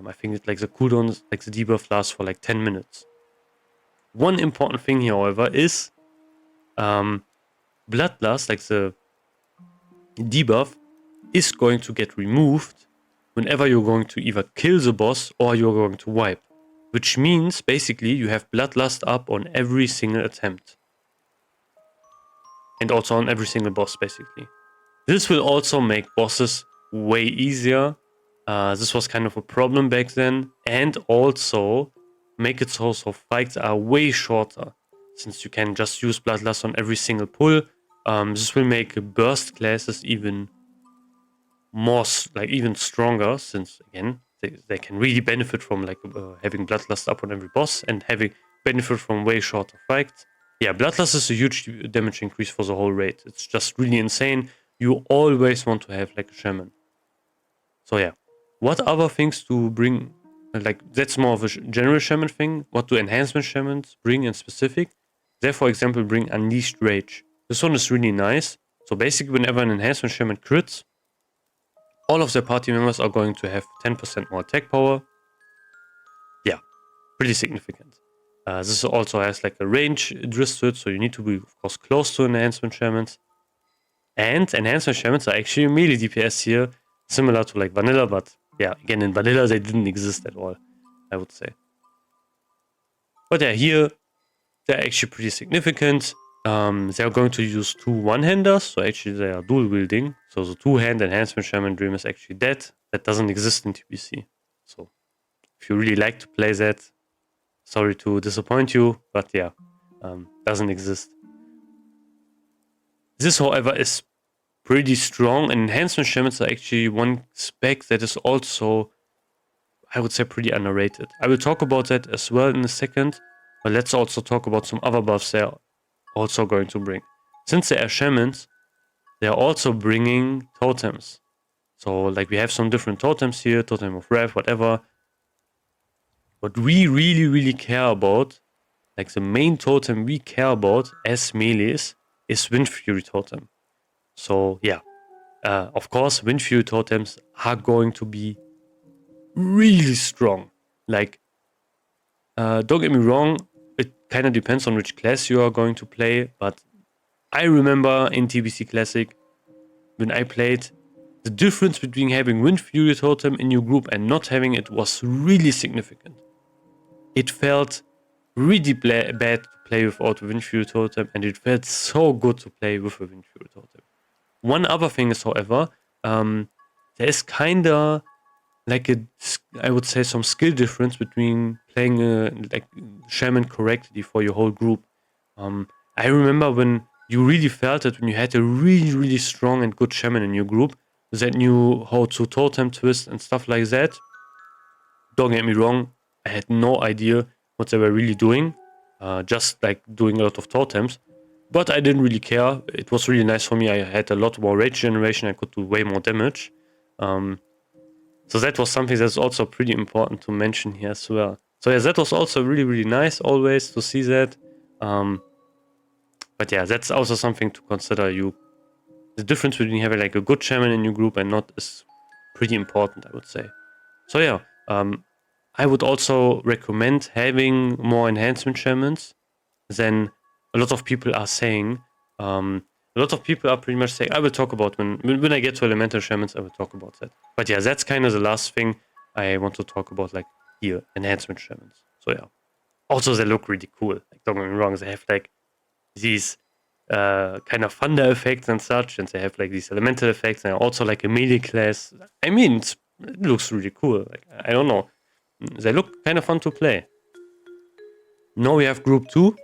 I think it's like the cooldown, like the debuff lasts for like 10 minutes. One important thing here, however, is bloodlust, like the debuff, is going to get removed whenever you're going to either kill the boss or you're going to wipe. Which means, basically, you have bloodlust up on every single attempt. And also on every single boss, basically. This will also make bosses way easier. This was kind of a problem back then. And also make it so fights are way shorter, since you can just use bloodlust on every single pull. This will make burst classes even more, even stronger, since again they can really benefit from having bloodlust up on every boss and having benefit from way shorter fights. Yeah, bloodlust is a huge damage increase for the whole raid. It's just really insane. You always want to have like a shaman. So yeah, what other things to bring? That's more of a general shaman thing. What do enhancement shamans bring in specific? They, for example, bring Unleashed Rage. This one is really nice. So basically, whenever an enhancement shaman crits, all of their party members are going to have 10% more attack power. Yeah, pretty significant. This also has like a range twist to it, so you need to be, of course, close to enhancement shamans. And enhancement shamans are actually melee DPS here, similar to like vanilla, but yeah, again, in vanilla they didn't exist at all, I would say. But yeah, here they're actually pretty significant. They are going to use 2 one-handers, so actually they are dual wielding. So the 2-hand enhancement shaman dream is actually dead. That doesn't exist in TBC. So if you really like to play that, sorry to disappoint you, but yeah, doesn't exist. This, however, is pretty strong, and enhancement shamans are actually one spec that is also, I would say, pretty underrated. I will talk about that as well in a second, but let's also talk about some other buffs they're also going to bring. Since they are shamans, they are also bringing totems. So like we have some different totems here, totem of wrath, whatever. What we really care about, like the main totem we care about as melees, is Wind Fury totem. So yeah, of course, Wind Fury totems are going to be really strong. Like, don't get me wrong, it kind of depends on which class you are going to play, but I remember in TBC Classic, when I played, the difference between having Wind Fury totem in your group and not having it was really significant. It felt really bad to play without Wind Fury totem, and it felt so good to play with a Wind Fury totem. One other thing is, however, there is kinda like I would say, some skill difference between playing a shaman correctly for your whole group. I remember when you really felt it when you had a really strong and good shaman in your group that knew how to totem twist and stuff like that. Don't get me wrong, I had no idea what they were really doing, just like doing a lot of totems. But I didn't really care. It was really nice for me. I had a lot more rage generation. I could do way more damage. So that was something that's also pretty important to mention here as well. So yeah, that was also really nice always to see that. But yeah, that's also something to consider. The difference between having like a good shaman in your group and not is pretty important, I would say. So yeah, I would also recommend having more enhancement shamans than a lot of people are saying. A lot of people are pretty much saying, I will talk about when I get to elemental shamans, I will talk about that. But yeah, that's kind of the last thing I want to talk about, like here, enhancement shamans. So yeah. Also, they look really cool. Like, don't get me wrong, they have like these kind of thunder effects and such, and they have like these elemental effects, and also like a melee class. I mean, it looks really cool. Like, I don't know. They look kind of fun to play. Now we have group 2.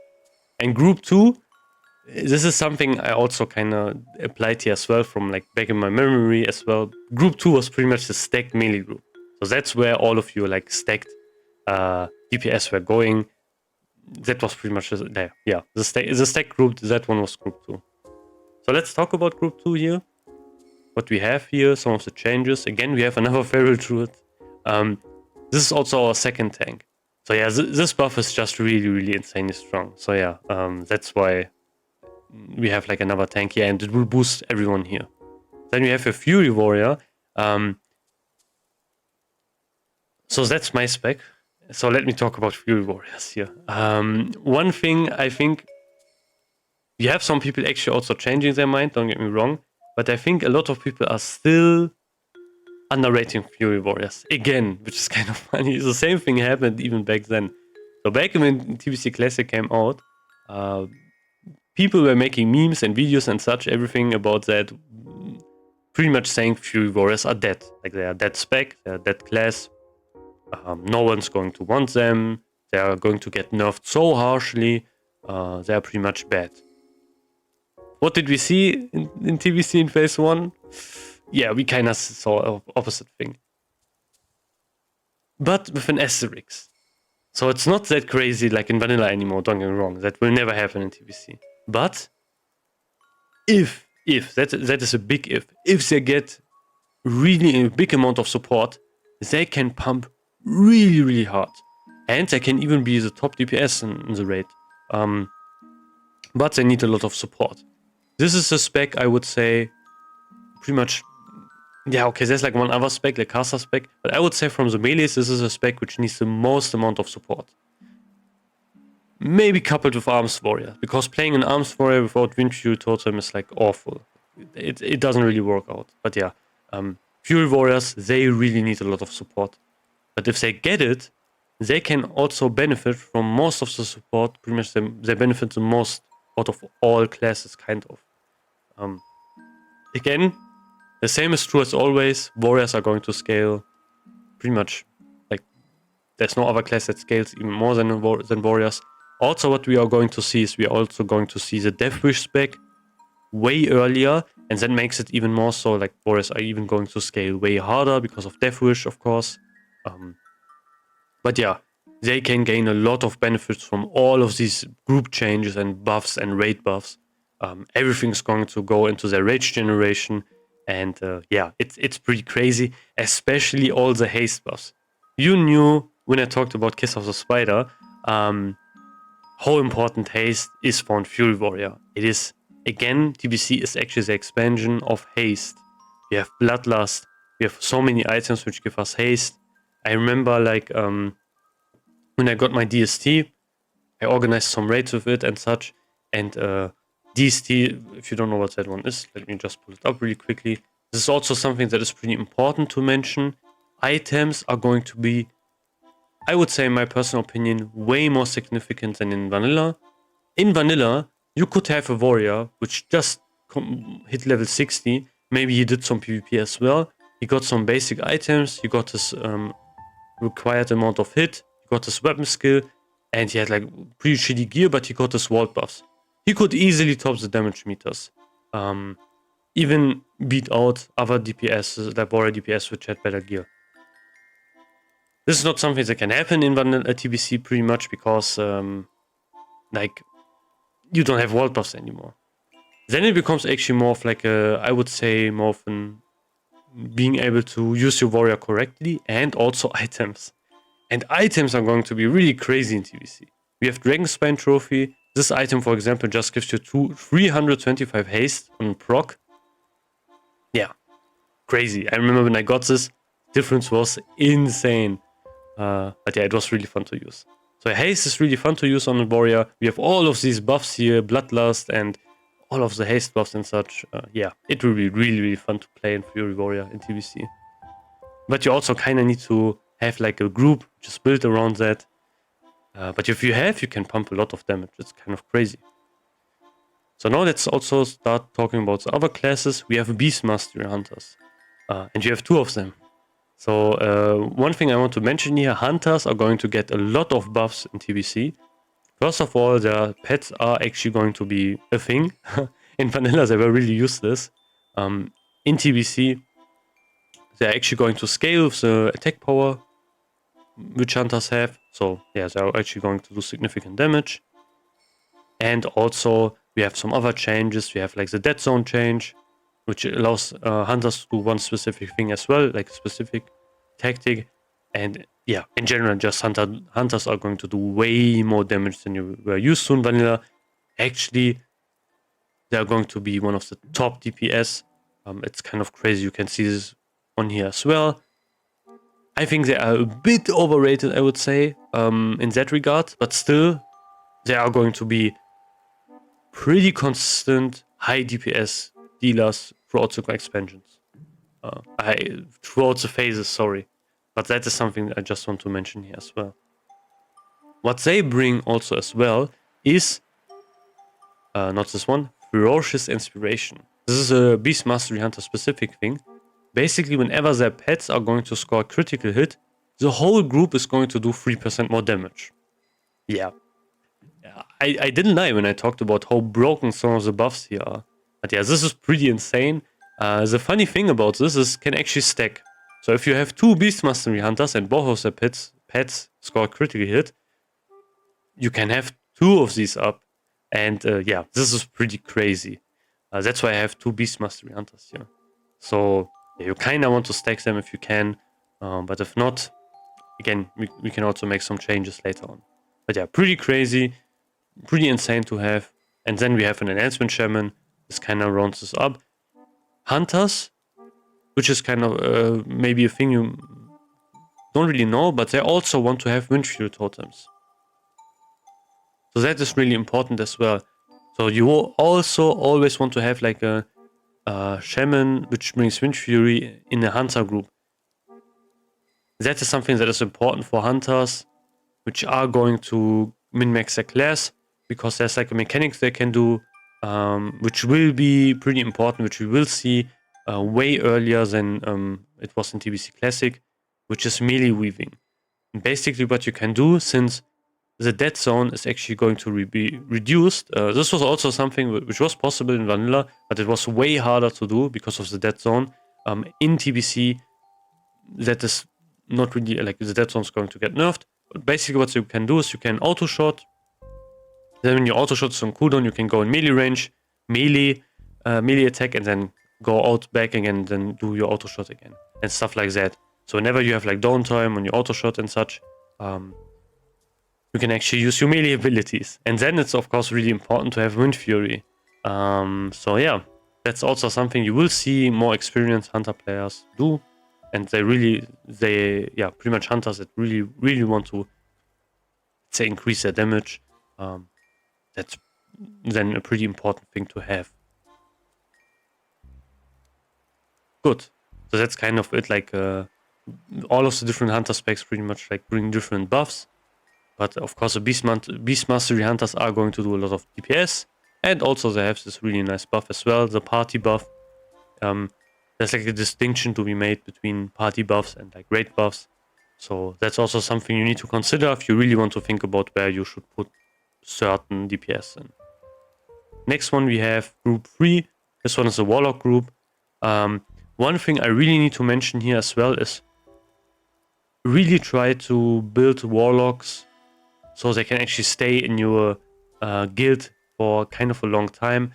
And group 2, this is something I also kind of applied here as well from like back in my memory as well. Group 2 was pretty much the stacked melee group. So that's where all of you like stacked DPS were going. That was pretty much there. Yeah, the stack group, that one was group 2. So let's talk about group 2 here. What we have here, some of the changes. Again, we have another feral druid. This is also our second tank. So yeah, this buff is just really, really insanely strong. So yeah, that's why we have like another tank here, and it will boost everyone here. Then we have a Fury Warrior. So that's my spec. So let me talk about Fury Warriors here. One thing I think, you have some people actually also changing their mind, don't get me wrong, but I think a lot of people are still underrating Fury Warriors again, which is kind of funny. The same thing happened even back then. So back when TBC Classic came out, people were making memes and videos and such, everything about that, pretty much saying Fury Warriors are dead. Like they are dead spec, they are dead class. No one's going to want them. They are going to get nerfed so harshly. They are pretty much bad. What did we see in TBC in phase 1? Yeah, we kind of saw an opposite thing. But with an asterisk. So it's not that crazy like in vanilla anymore, don't get me wrong. That will never happen in TBC. But if that is a big if they get really a big amount of support, they can pump really, really hard. And they can even be the top DPS in the raid. But they need a lot of support. This is a spec, I would say, pretty much. Yeah, okay, there's like one other spec, like caster spec. But I would say from the melees, this is a spec which needs the most amount of support. Maybe coupled with Arms Warrior. Because playing an Arms Warrior without Wind Fury Totem is like awful. It doesn't really work out. But yeah, Fury Warriors, they really need a lot of support. But if they get it, they can also benefit from most of the support. Pretty much they benefit the most out of all classes, kind of. Again, the same is true as always. Warriors are going to scale pretty much. Like, there's no other class that scales even more than Warriors. Also, what we are going to see is we are also going to see the Death Wish spec way earlier, and that makes it even more so. Like, Warriors are even going to scale way harder because of Death Wish, of course. But yeah, they can gain a lot of benefits from all of these group changes and buffs and raid buffs. Everything's going to go into their rage generation, and yeah, it's pretty crazy, especially all the haste buffs. You knew when I talked about Kiss of the Spider how important haste is for Fury Warrior. It is, again, TBC is actually the expansion of haste. We have Bloodlust, we have so many items which give us haste. I remember like when I got my DST, I organized some raids with it and such, and DST, if you don't know what that one is, let me just pull it up really quickly. This is also something that is pretty important to mention. Items are going to be, I would say in my personal opinion, way more significant than in vanilla. In vanilla, you could have a warrior which just hit level 60. Maybe he did some PvP as well. He got some basic items. He got his required amount of hit. He got his weapon skill. And he had like pretty shitty gear, but he got his wall buffs. He could easily top the damage meters. Even beat out other DPS, like warrior DPS which had better gear. This is not something that can happen in vanilla TBC pretty much because like you don't have wall buffs anymore. Then it becomes actually more of like a, I would say more of an being able to use your warrior correctly, and also items. And items are going to be really crazy in TBC. We have Dragon Spine Trophy. This item, for example, just gives you 325 haste on proc. Yeah, crazy. I remember when I got this, difference was insane. But yeah, it was really fun to use. So haste is really fun to use on a warrior. We have all of these buffs here, Bloodlust and all of the haste buffs and such. Yeah, it will be really, really fun to play in Fury Warrior in TBC. But you also kind of need to have like a group just built around that. But if you have, you can pump a lot of damage. It's kind of crazy. So now let's also start talking about the other classes. We have Beast Mastery Hunters. And you have two of them. So one thing I want to mention here, Hunters are going to get a lot of buffs in TBC. First of all, their pets are actually going to be a thing. In vanilla, they were really useless. In TBC, they're actually going to scale with the attack power which hunters have. So yeah, they're actually going to do significant damage. And also we have some other changes. We have like the dead zone change, which allows hunters to do one specific thing as well, like a specific tactic. And yeah, in general, just hunters are going to do way more damage than you were used to in vanilla. Actually, they are going to be one of the top DPS. It's kind of crazy. You can see this on here as well. I think they are a bit overrated, I would say, in that regard. But still, they are going to be pretty consistent high DPS dealers throughout the expansions. Throughout the phases, sorry. But that is something that I just want to mention here as well. What they bring also as well is, not this one, Ferocious Inspiration. This is a Beast Mastery Hunter specific thing. Basically, whenever their pets are going to score a critical hit, the whole group is going to do 3% more damage. Yeah. I didn't lie when I talked about how broken some of the buffs here are. But yeah, this is pretty insane. The funny thing about this is can actually stack. So if you have 2 Beast Mastery Hunters and both of their pets score a critical hit, you can have 2 of these up. And yeah, this is pretty crazy. That's why I have 2 Beast Mastery Hunters here. So yeah, you kind of want to stack them if you can. But if not, again, we can also make some changes later on. But yeah, pretty crazy. Pretty insane to have. And then we have an Enhancement Shaman. This kind of rounds this up. Hunters, which is kind of maybe a thing you don't really know, but they also want to have Windfury totems. So that is really important as well. So you also always want to have like a Shaman which brings Windfury in a Hunter group. That is something that is important for Hunters, which are going to min-max their class, because there's like a mechanics they can do, which will be pretty important, which we will see way earlier than it was in TBC Classic, which is melee weaving. And basically what you can do, since the dead zone is actually going to be reduced. This was also something which was possible in vanilla, but it was way harder to do because of the dead zone. In TBC, that is not really, like, the dead zone is going to get nerfed. But basically what you can do is you can auto shot. Then when you auto shot some cooldown, you can go in melee range, melee attack, and then go out back again, and then do your auto shot again and stuff like that. So whenever you have like downtime on your auto shot and such, you can actually use your melee abilities. And then it's of course really important to have Windfury. So yeah, that's also something you will see more experienced Hunter players do. And yeah, pretty much Hunters that really want to, say, increase their damage. That's then a pretty important thing to have. Good. So that's kind of it, like all of the different Hunter specs pretty much like bring different buffs. But of course, the Beast Mastery Hunters are going to do a lot of DPS. And also they have this really nice buff as well, the party buff. There's like a distinction to be made between party buffs and like raid buffs. So that's also something you need to consider if you really want to think about where you should put certain DPS in. Next one we have group 3. This one is a Warlock group. One thing I really need to mention here as well is really try to build Warlocks so they can actually stay in your guild for kind of a long time.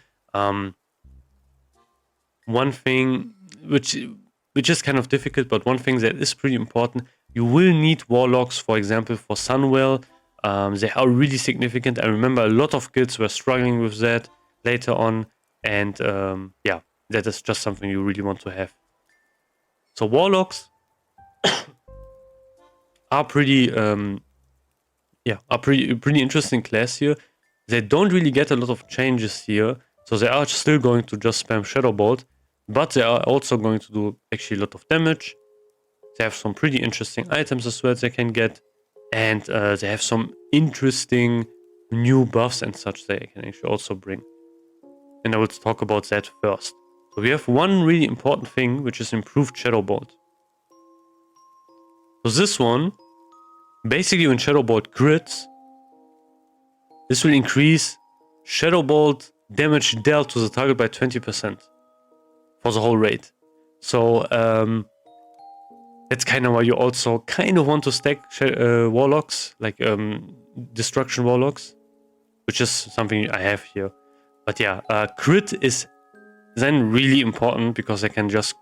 One thing which is kind of difficult, but one thing that is pretty important, you will need Warlocks, for example, for Sunwell. They are really significant. I remember a lot of guilds were struggling with that later on, and yeah, that is just something you really want to have. So Warlocks are pretty pretty interesting class here. They don't really get a lot of changes here, so they are still going to just spam Shadow Bolt, but they are also going to do actually a lot of damage. They have some pretty interesting items as well they can get, and they have some interesting new buffs and such they can actually also bring. And I will talk about that first. So we have one really important thing, which is improved Shadow Bolt. So this one, basically when Shadow Bolt crits, This will increase Shadow Bolt damage dealt to the target by 20% for the whole raid. So that's kind of why you also kind of want to stack Warlocks, like Destruction Warlocks, which is something I have here. But yeah, crit is then really important because they can just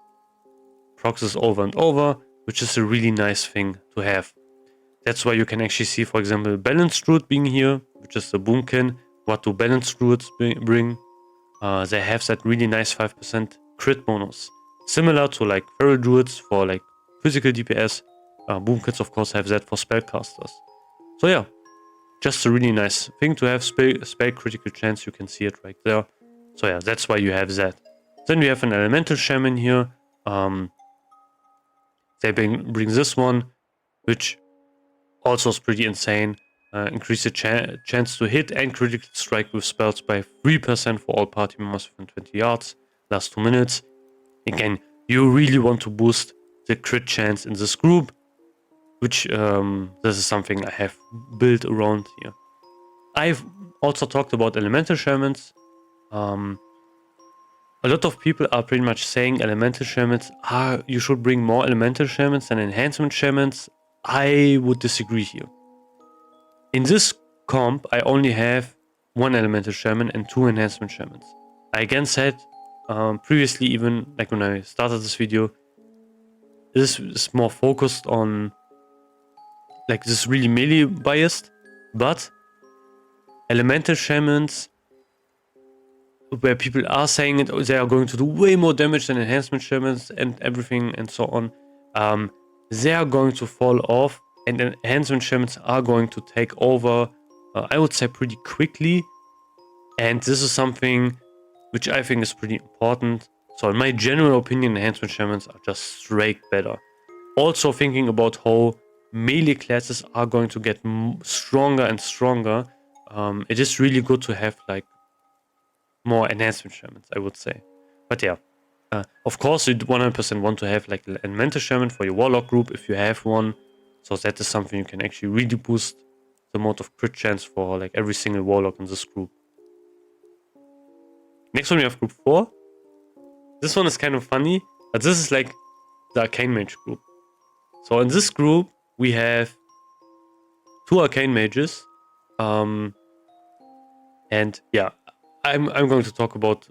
proc this over and over, which is a really nice thing to have. That's why you can actually see, for example, Balanced Druid being here, which is the boomkin. What do Balanced Druids bring? They have that really nice 5% crit bonus. Similar to like Feral Druids for like physical DPS. Boomkins of course have that for spellcasters. So yeah, just a really nice thing to have. Spell critical chance, you can see it right there. So yeah, that's why you have that. Then we have an Elemental Shaman here. They bring this one, which also is pretty insane. Increase the chance to hit and critical strike with spells by 3% for all party members within 20 yards. Last 2 minutes. Again, you really want to boost the crit chance in this group, which this is something I have built around here. I've also talked about Elemental Shamans. A lot of people are pretty much saying Elemental Shamans, you should bring more Elemental Shamans than Enhancement Shamans. I would disagree here. In this comp, I only have 1 Elemental Shaman and 2 Enhancement Shamans. I again said previously, even like when I started this video, this is more focused on like this really melee biased, but Elemental Shamans, where people are saying it, they are going to do way more damage than Enhancement Shamans and everything and so on, they are going to fall off, and Enhancement Shamans are going to take over, I would say pretty quickly, and this is something which I think is pretty important. So in my general opinion, Enhancement Shamans are just straight better. Also thinking about how melee classes are going to get stronger and stronger, it is really good to have like more Enhancement Shamans, I would say. But yeah, of course you 100% want to have like an Elemental Shaman for your Warlock group if you have one. So that is something you can actually really boost the amount of crit chance for like every single Warlock in this group. Next one we have group 4. This one is kind of funny, but this is like the Arcane Mage group. So in this group we have 2 Arcane Mages. And yeah, I'm going to talk about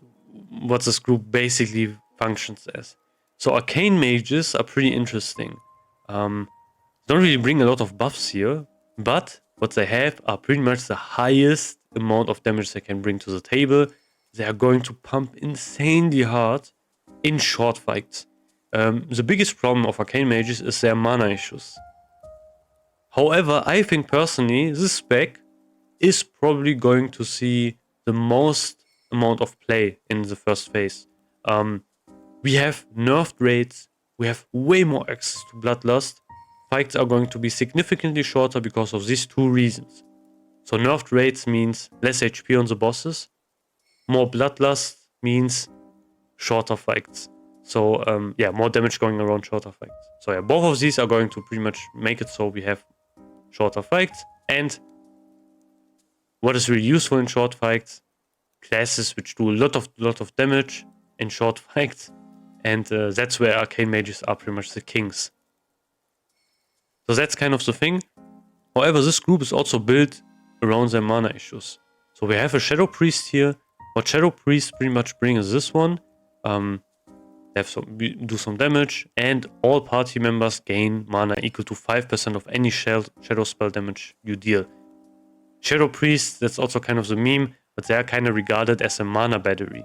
what this group basically functions as. So Arcane Mages are pretty interesting. Don't really bring a lot of buffs here, but what they have are pretty much the highest amount of damage they can bring to the table. They are going to pump insanely hard in short fights. The biggest problem of Arcane Mages is their mana issues. However, I think personally this spec is probably going to see the most amount of play in the first phase. We have nerfed raids, we have way more access to Bloodlust. Fights are going to be significantly shorter because of these 2 reasons. So nerfed raids means less HP on the bosses. More Bloodlust means shorter fights. So yeah, more damage going around shorter fights. So yeah, both of these are going to pretty much make it so we have shorter fights. And what is really useful in short fights? Classes which do a lot of damage in short fights. And that's where Arcane Mages are pretty much the kings. So that's kind of the thing. However, this group is also built around their mana issues. So we have a Shadow Priest here. What Shadow Priest pretty much bring is this one. Do some damage, and all party members gain mana equal to 5% of any shadow spell damage you deal. Shadow Priest, that's also kind of the meme, but they are kind of regarded as a mana battery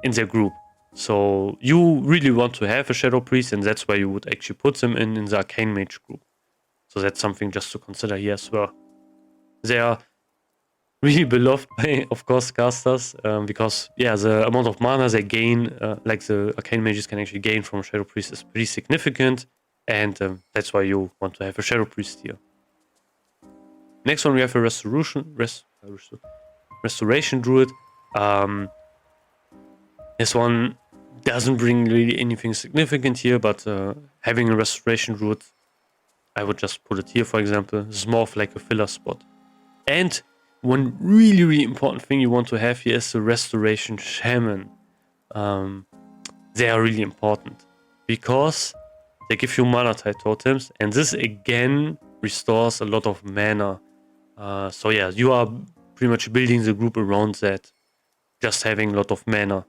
in their group. So you really want to have a Shadow Priest, and that's why you would actually put them in the Arcane Mage group. So that's something just to consider here as well. They are really beloved by, of course, casters, because yeah, the amount of mana they gain, like the Arcane Mages can actually gain from Shadow Priest, is pretty significant, and that's why you want to have a Shadow Priest here. Next one we have a Restoration Druid. This one doesn't bring really anything significant here, but having a Restoration Druid, I would just put it here, for example. This is more of like a filler spot. And one really, really important thing you want to have here is the Restoration Shaman. They are really important because they give you mana tide totems, and this again restores a lot of mana. So yeah, you are pretty much building the group around that, just having a lot of mana.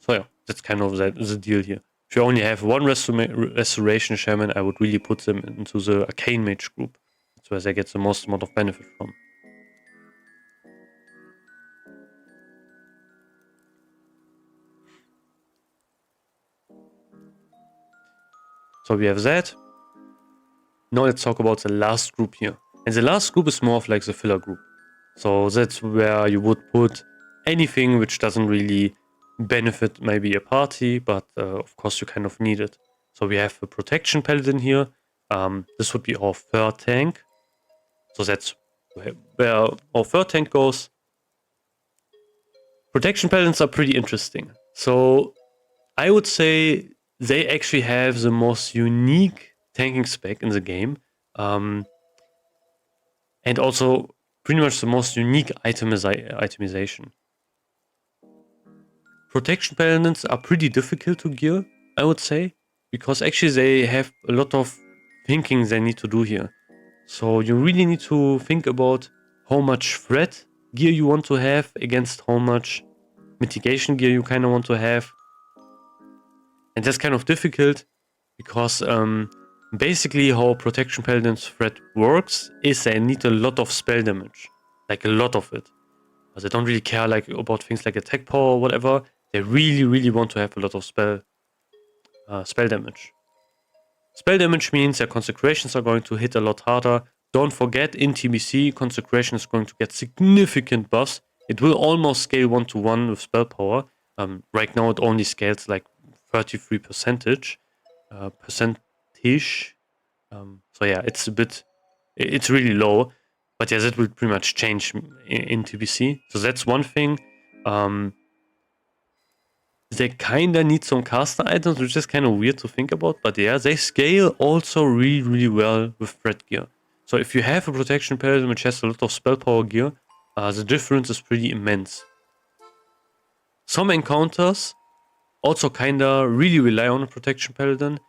So yeah, that's kind of the deal here. If you only have one Restoration Shaman, I would really put them into the Arcane Mage group. That's where they get the most amount of benefit from. So we have that. Now let's talk about the last group here. And the last group is more of like the filler group. So that's where you would put anything which doesn't really benefit maybe a party, but of course you kind of need it. So we have a Protection Paladin here. This would be our third tank. So that's where our third tank goes. Protection Paladins are pretty interesting. So I would say they actually have the most unique tanking spec in the game. And also pretty much the most unique itemization. Protection Paladins are pretty difficult to gear, I would say, because actually they have a lot of thinking they need to do here. So you really need to think about how much threat gear you want to have against how much mitigation gear you kind of want to have. And that's kind of difficult because basically how Protection Paladin's threat works is they need a lot of spell damage, like a lot of it. But they don't really care like about things like attack power or whatever. They really, really want to have a lot of spell damage. Spell damage means their consecrations are going to hit a lot harder. Don't forget, in TBC, consecration is going to get significant buffs. It will almost scale 1-to-1 with spell power. Right now it only scales like 33 percentage. So yeah, it's really low. But yeah, that will pretty much change in TBC. So that's one thing. They kinda need some caster items, which is kind of weird to think about. But yeah, they scale also really, really well with threat gear. So if you have a Protection Paladin which has a lot of spell power gear, the difference is pretty immense. Some encounters also kinda really rely on a Protection Paladin.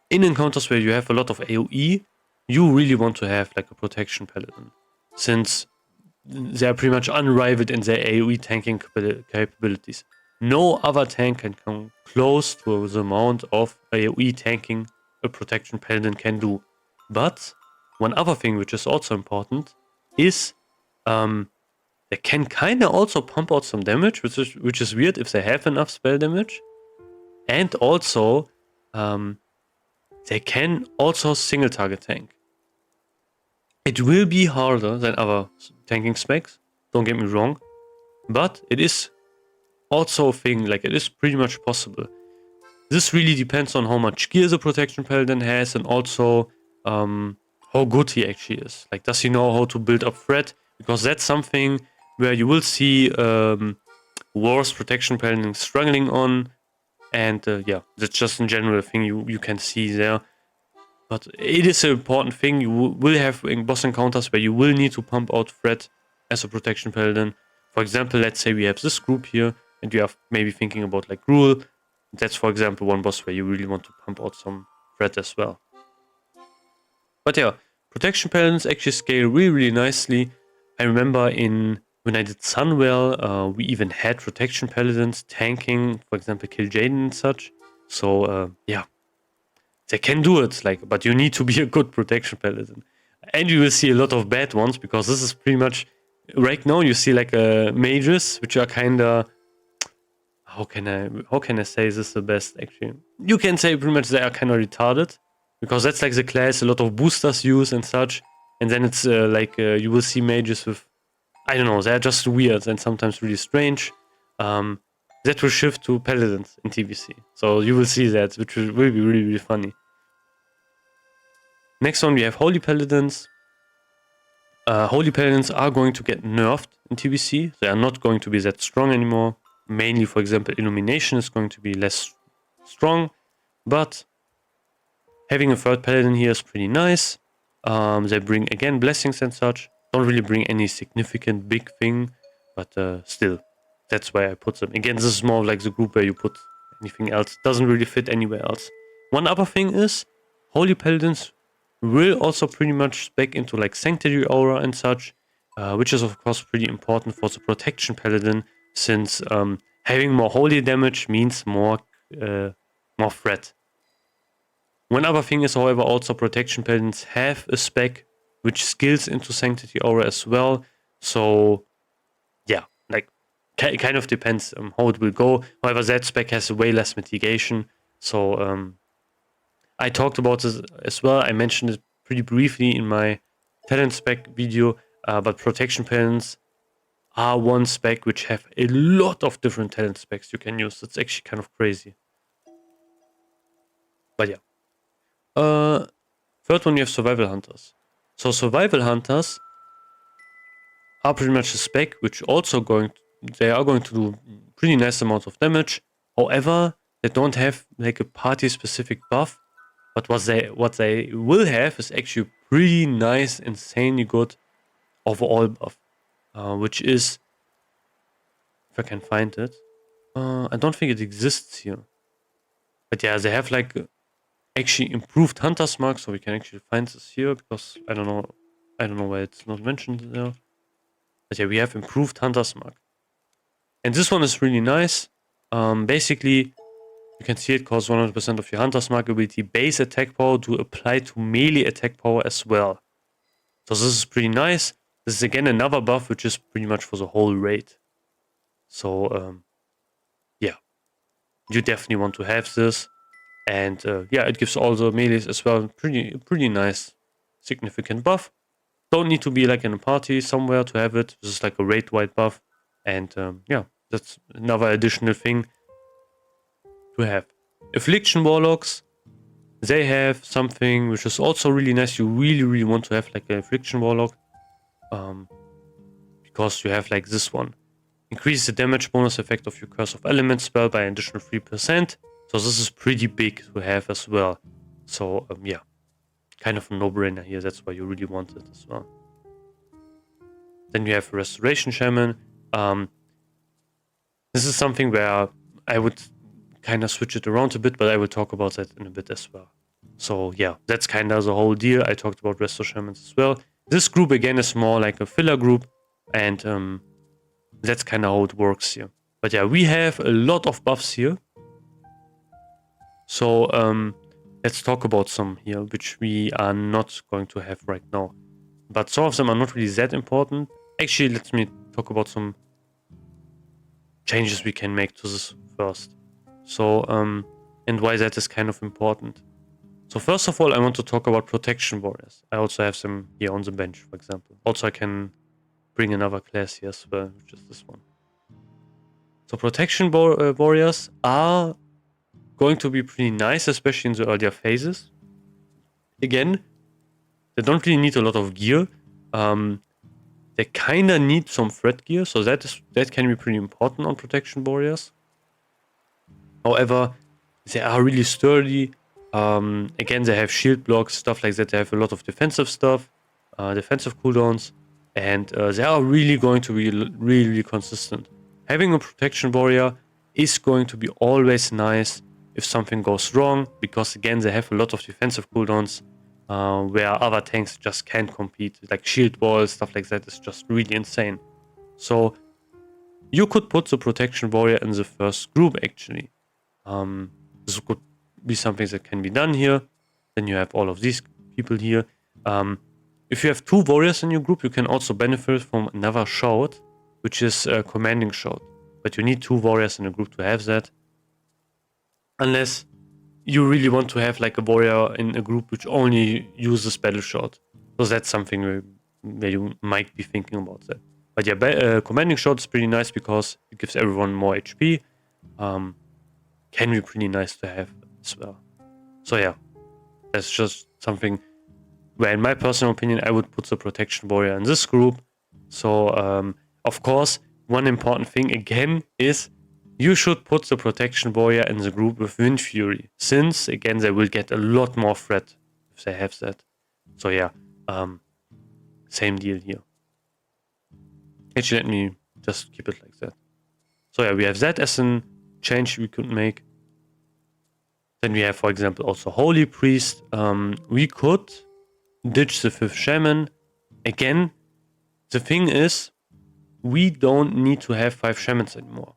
In encounters where you have a lot of AoE, you really want to have like a Protection Paladin, since they are pretty much unrivaled in their AoE tanking capabilities. No other tank can come close to the amount of AoE tanking a Protection Paladin can do. But one other thing which is also important is they can kind of also pump out some damage, which is weird if they have enough spell damage. And also they can also single target tank. It will be harder than other tanking specs, don't get me wrong, but it is also a thing, like it is pretty much possible. This really depends on how much gear the Protection Paladin has and also how good he actually is. Like, does he know how to build up threat? Because that's something where you will see Wars Protection Paladin struggling on, and yeah, that's just in general a thing you can see there. But it is an important thing. You will have boss encounters where you will need to pump out threat as a Protection Paladin. For example, let's say we have this group here, and you are maybe thinking about like Rule. That's, for example, one boss where you really want to pump out some threat as well. But yeah, Protection Paladins actually scale really, really nicely. I remember when I did Sunwell, we even had Protection Paladins tanking, for example, Kill Jaden and such. So yeah, they can do it, like, but you need to be a good Protection Paladin. And you will see a lot of bad ones, because this is pretty much, right now you see like mages, which are kinda, how can I say this the best actually? You can say pretty much they are kinda retarded, because that's like the class a lot of boosters use and such. And then it's you will see mages with, I don't know, they're just weird and sometimes really strange. That will shift to paladins in TBC. So you will see that, which will be really, really funny. Next one, we have Holy Paladins. Holy Paladins are going to get nerfed in TBC. They are not going to be that strong anymore. Mainly, for example, Illumination is going to be less strong. But having a third Paladin here is pretty nice. They bring, again, blessings and such. Don't really bring any significant big thing, but still, that's why I put them. Again, this is more like the group where you put anything else. Doesn't really fit anywhere else. One other thing is, Holy Paladins will also pretty much spec into like Sanctuary Aura and such, which is of course pretty important for the Protection Paladin, since having more holy damage means more threat. One other thing is, however, also Protection Paladins have a spec which skills into Sanctity Aura as well. So yeah, like it kind of depends how it will go. However, that spec has way less mitigation. So I talked about this as well. I mentioned it pretty briefly in my talent spec video, but Protection Paladins are one spec which have a lot of different talent specs you can use. That's actually kind of crazy. But yeah. Third one, you have Survival Hunters. So Survival Hunters are pretty much a spec which also they are going to do pretty nice amount of damage. However, they don't have like a party specific buff, but what they will have is actually pretty nice, insanely good overall buff, which is, if I can find it, I don't think it exists here, but yeah, they have like actually improved Hunter's Mark, so we can actually find this here, because I don't know why it's not mentioned there. But yeah, we have improved Hunter's Mark. And this one is really nice. Basically, you can see it costs 100% of your Hunter's Mark ability base attack power to apply to melee attack power as well. So this is pretty nice. This is again another buff which is pretty much for the whole raid. So yeah, you definitely want to have this. And yeah, it gives all the melees as well pretty nice significant buff. Don't need to be like in a party somewhere to have it. This is like a raid-wide buff. And yeah, that's another additional thing to have. Affliction Warlocks, they have something which is also really nice. You really want to have like an Affliction Warlock. Because you have like this one. Increase the damage bonus effect of your Curse of Elements spell by an additional 3%. So this is pretty big to have as well. So yeah, kind of a no-brainer here. That's why you really want it as well. Then you have Restoration Shaman. This is something where I would kind of switch it around a bit, but I will talk about that in a bit as well. So yeah, that's kind of the whole deal. I talked about Resto Shamans as well. This group again is more like a filler group, and that's kind of how it works here. But yeah, we have a lot of buffs here. So let's talk about some here, which we are not going to have right now. But some of them are not really that important. Actually, let me talk about some changes we can make to this first. So, and why that is kind of important. So first of all, I want to talk about Protection Warriors. I also have them here on the bench, for example. Also, I can bring another class here as well, which is this one. So Protection Warriors are going to be pretty nice, especially in the earlier phases. Again, they don't really need a lot of gear. They kind of need some threat gear, so that can be pretty important on Protection Warriors. However, they are really sturdy. Again, they have shield blocks, stuff like that. They have a lot of defensive stuff, defensive cooldowns, and they are really going to be really consistent. Having a Protection Warrior is going to be always nice if something goes wrong, because again, they have a lot of defensive cooldowns where other tanks just can't compete. Like shield walls, stuff like that is just really insane. So you could put the Protection Warrior in the first group actually. This could be something that can be done here. Then you have all of these people here. If you have 2 warriors in your group, you can also benefit from another shout, which is a commanding shout. But you need 2 warriors in a group to have that. Unless you really want to have like a warrior in a group which only uses battle shout. So that's something where you might be thinking about that. But yeah, commanding shout is pretty nice because it gives everyone more HP. Can be pretty nice to have as well. So yeah, that's just something where in my personal opinion I would put the Protection Warrior in this group. So of course, one important thing again is you should put the Protection Warrior in the group with Wind Fury, since again they will get a lot more threat if they have that. So yeah, same deal here. Actually, let me just keep it like that. So yeah, we have that as a change we could make. Then we have, for example, also Holy Priest. We could ditch the 5th Shaman. Again, the thing is, we don't need to have 5 Shamans anymore.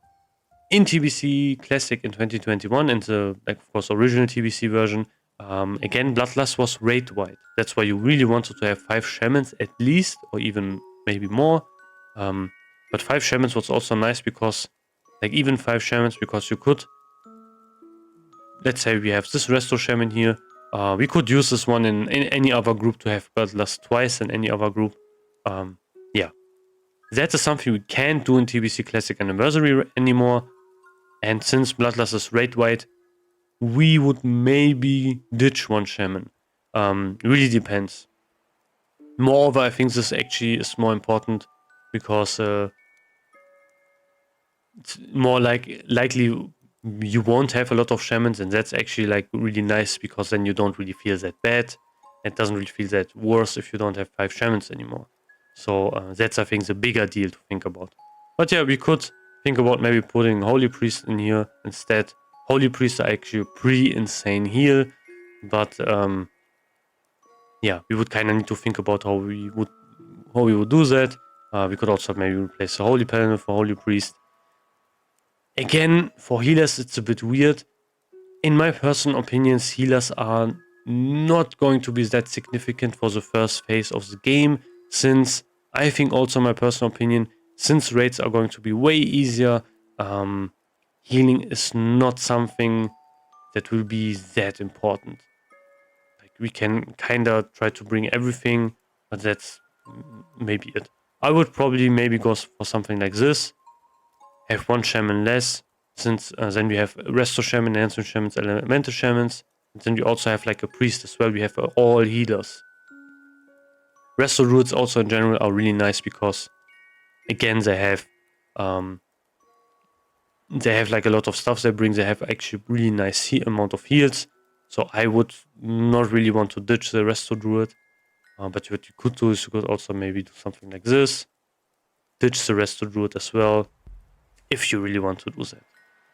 In TBC Classic in 2021 and the, like, of course, original TBC version, again, Bloodlust was raid wide. That's why you really wanted to have 5 Shamans at least, or even maybe more. But 5 Shamans was also nice because, like, even 5 Shamans, because you could, let's say we have this Resto Shaman here. We could use this one in any other group to have Bloodlust twice in any other group. Yeah. That is something we can't do in TBC Classic Anniversary anymore. And since Bloodlust is raid wide, we would maybe ditch one Shaman. Really depends. Moreover, I think this actually is more important because it's more likely you won't have a lot of Shamans, and that's actually like really nice because then you don't really feel that bad. It doesn't really feel that worse if you don't have 5 Shamans anymore. So that's, I think, the bigger deal to think about. But yeah, we could think about maybe putting Holy Priest in here instead. Holy Priests are actually pretty insane heal, but yeah, we would kind of need to think about how we would do that. We could also maybe replace the Holy Paladin for Holy Priest. Again, for healers, it's a bit weird. In my personal opinions, healers are not going to be that significant for the first phase of the game, since I think also my personal opinion, since raids are going to be way easier, healing is not something that will be that important. Like, we can kind of try to bring everything, but that's maybe it. I would probably maybe go for something like this. Have 1 Shaman less, since then we have Resto Shaman, Enhancement Shamans, Elemental Shamans. And then we also have like a Priest as well. We have all healers. Resto Druids also in general are really nice because, again, they have like a lot of stuff they bring. They have actually really nice amount of heals. So I would not really want to ditch the Resto Druid. But what you could do is you could also maybe do something like this. Ditch the Resto Druid as well, if you really want to do that.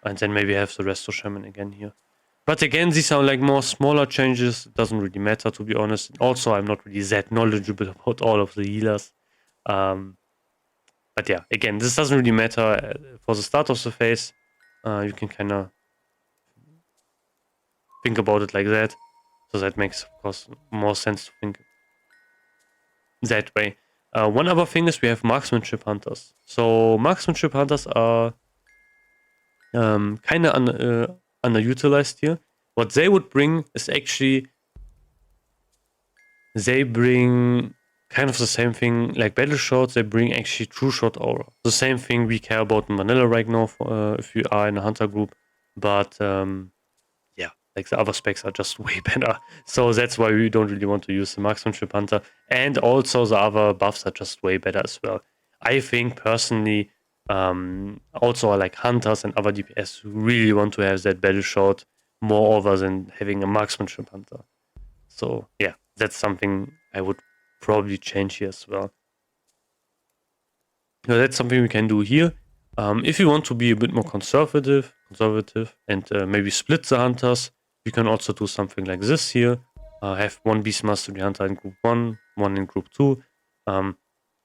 And then maybe have the Resto Shaman again here. But again, these are like more smaller changes. It doesn't really matter, to be honest. Also, I'm not really that knowledgeable about all of the healers. But yeah, again, this doesn't really matter for the start of the phase. You can kind of think about it like that. So that makes, of course, more sense to think that way. One other thing is we have marksmanship hunters. So marksmanship hunters are kind of underutilized here. What they would bring is actually, they bring kind of the same thing like battle shots. They bring actually true shot aura. The same thing we care about in vanilla right now if you are in a hunter group. But yeah, like the other specs are just way better. So that's why we don't really want to use the marksmanship hunter. And also the other buffs are just way better as well. I think personally, also like hunters and other DPS really want to have that battle shot more over than having a marksmanship hunter. So yeah, that's something I would probably change here as well. Now, that's something we can do here. If you want to be a bit more conservative and maybe split the hunters, you can also do something like this here. Have 1 Beast Mastery Hunter in group 1, 1 in group 2.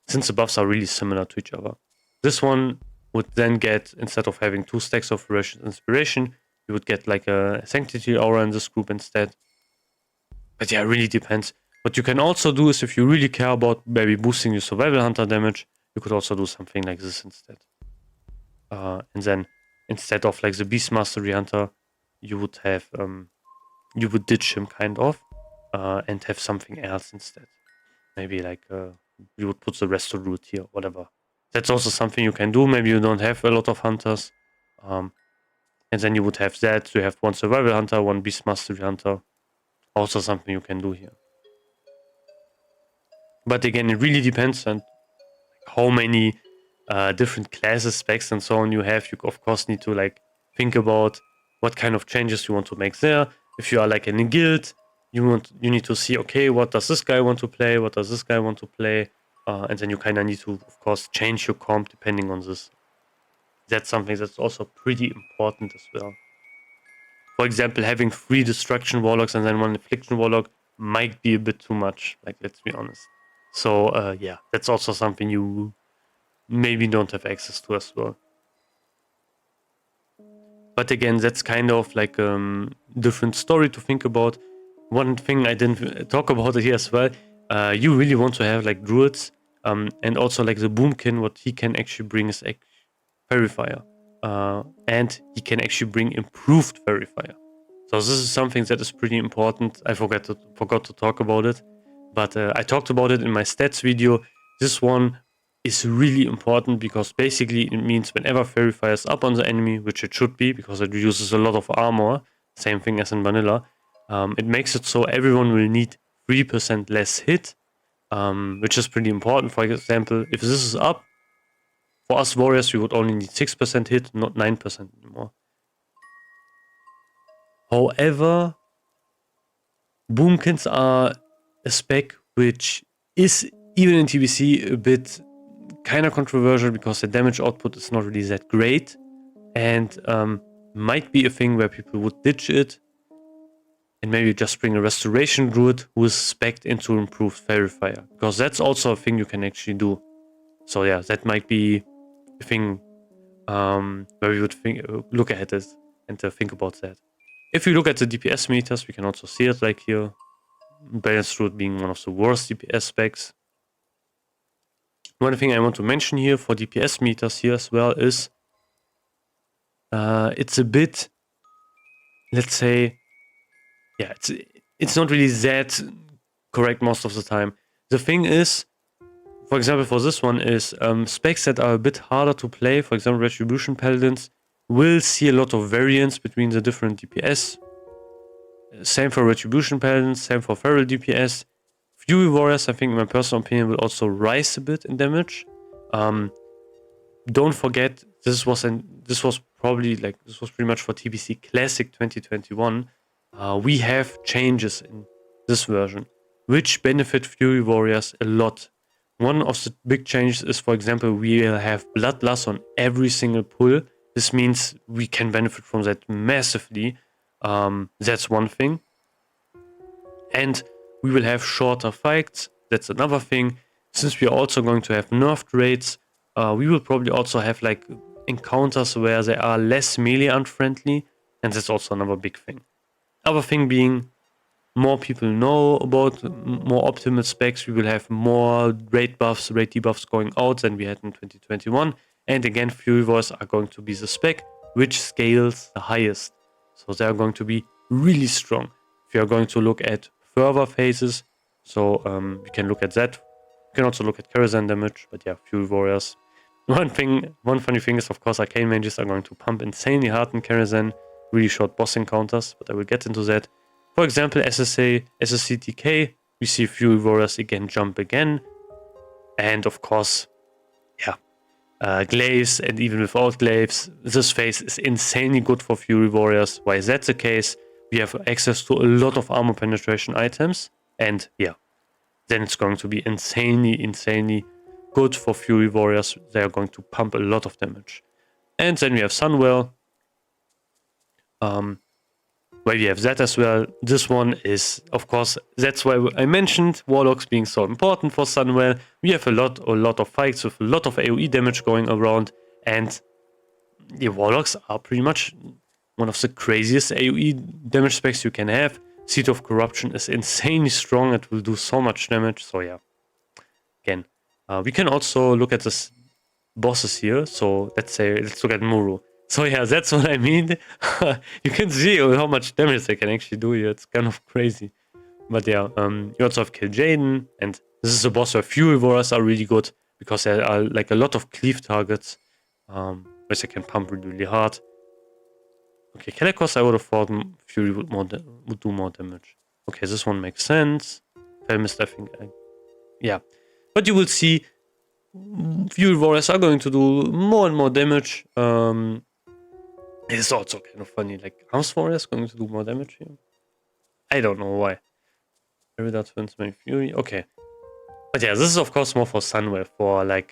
Since the buffs are really similar to each other. This one would then get, instead of having 2 stacks of Inspiration, you would get like a Sanctity Aura in this group instead. But yeah, it really depends. What you can also do is, if you really care about maybe boosting your Survival Hunter damage, you could also do something like this instead. And then instead of like the Beast Mastery Hunter, you would have you would ditch him kind of and have something else instead. Maybe like you would put the Resto Druid here, whatever. That's also something you can do. Maybe you don't have a lot of hunters. And then you would have that. So you have 1 Survival Hunter, 1 Beast Mastery Hunter. Also something you can do here. But again, it really depends on how many different classes, specs, and so on you have. You of course need to like think about what kind of changes you want to make there. If you are like in a guild, you need to see, okay, what does this guy want to play? What does this guy want to play? And then you kind of need to, of course, change your comp depending on this. That's something that's also pretty important as well. For example, having 3 Destruction Warlocks and then 1 Affliction Warlock might be a bit too much, like, let's be honest. So, yeah, that's also something you maybe don't have access to as well. But again, that's kind of like a different story to think about. One thing I didn't talk about here as well, you really want to have like druids, and also like the boomkin, what he can actually bring is verifier. And he can actually bring improved verifier. So this is something that is pretty important. I forgot to talk about it, but I talked about it in my stats video. This one is really important because basically it means whenever verifier is up on the enemy, which it should be because it uses a lot of armor, same thing as in vanilla, it makes it so everyone will need 3% less hit, which is pretty important. For example, if this is up, for us warriors, we would only need 6% hit, not 9% anymore. However, boomkins are a spec which is, even in TBC, a bit kind of controversial because the damage output is not really that great, and might be a thing where people would ditch it and maybe just bring a restoration druid who is spec'd into improved verifier, because that's also a thing you can actually do. So yeah, that might be a thing where we would look at it and think about that. If you look at the DPS meters, we can also see it like here. Balanced Druid being one of the worst DPS specs. One thing I want to mention here for DPS meters here as well is it's a bit, let's say, yeah, it's not really that correct most of the time. The thing is, for example, for this one is specs that are a bit harder to play, for example, Retribution Paladins, will see a lot of variance between the different DPS. Same for Retribution Paladins, same for Feral DPS. Fury Warriors, I think, in my personal opinion, will also rise a bit in damage. Don't forget, this was pretty much for TBC Classic 2021. We have changes in this version, which benefit Fury Warriors a lot. One of the big changes is, for example, we will have Bloodlust on every single pull. This means we can benefit from that massively. That's one thing. And we will have shorter fights. That's another thing. Since we are also going to have nerfed raids, we will probably also have like encounters where they are less melee unfriendly, and that's also another big thing. Other thing being, more people know about more optimal specs. We will have more raid debuffs going out than we had in 2021. And again, Fury Wars are going to be the spec which scales the highest. So they are going to be really strong. If you are going to look at further phases, so we can look at that. You can also look at Crusade damage, but yeah, Fury Warriors. One funny thing is, of course, arcane mages are going to pump insanely hard in Crusade, really short boss encounters, but I will get into that. For example, SSCTK, we see Fury Warriors again jump again. And of course, yeah, glaives, and even without glaives, this phase is insanely good for Fury Warriors. Why is that the case? We have access to a lot of armor penetration items, and yeah, then it's going to be insanely good for Fury Warriors. They are going to pump a lot of damage. And then we have Sunwell, where we have that as well. This one is, of course, that's why I mentioned Warlocks being so important for Sunwell. We have a lot of fights with a lot of AoE damage going around, and the Warlocks are pretty much one of the craziest AoE damage specs you can have. Seed of Corruption is insanely strong. It will do so much damage. So yeah, again, we can also look at this bosses here. So let's look at Muru. So yeah, that's what I mean. You can see how much damage they can actually do here. It's kind of crazy. But yeah, you also have Kill Jaden, and this is a boss where Fury Warriors are really good because there are like a lot of cleave targets, which they can pump really hard. Okay, Kelekos, I would have thought Fury would do more damage. Okay, this one makes sense. Felmist, I think, yeah. But you will see Fury Warriors are going to do more and more damage. It's also kind of funny, like, Arms Warriors going to do more damage here? I don't know why. Every that twins make Fury. Okay. But yeah, this is of course more for Sunwave. For like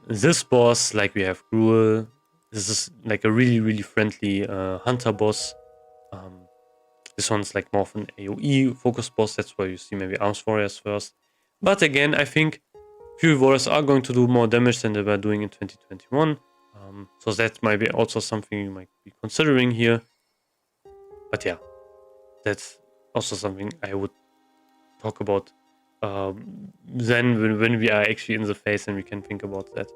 this boss, like we have Gruel. This is like a really friendly hunter boss. This one's like more of an AoE focused boss. That's why you see maybe Arms Warriors first. But again, I think Fury Warriors are going to do more damage than they were doing in 2021. So that might be also something you might be considering here. But yeah, that's also something I would talk about then when we are actually in the phase and we can think about that.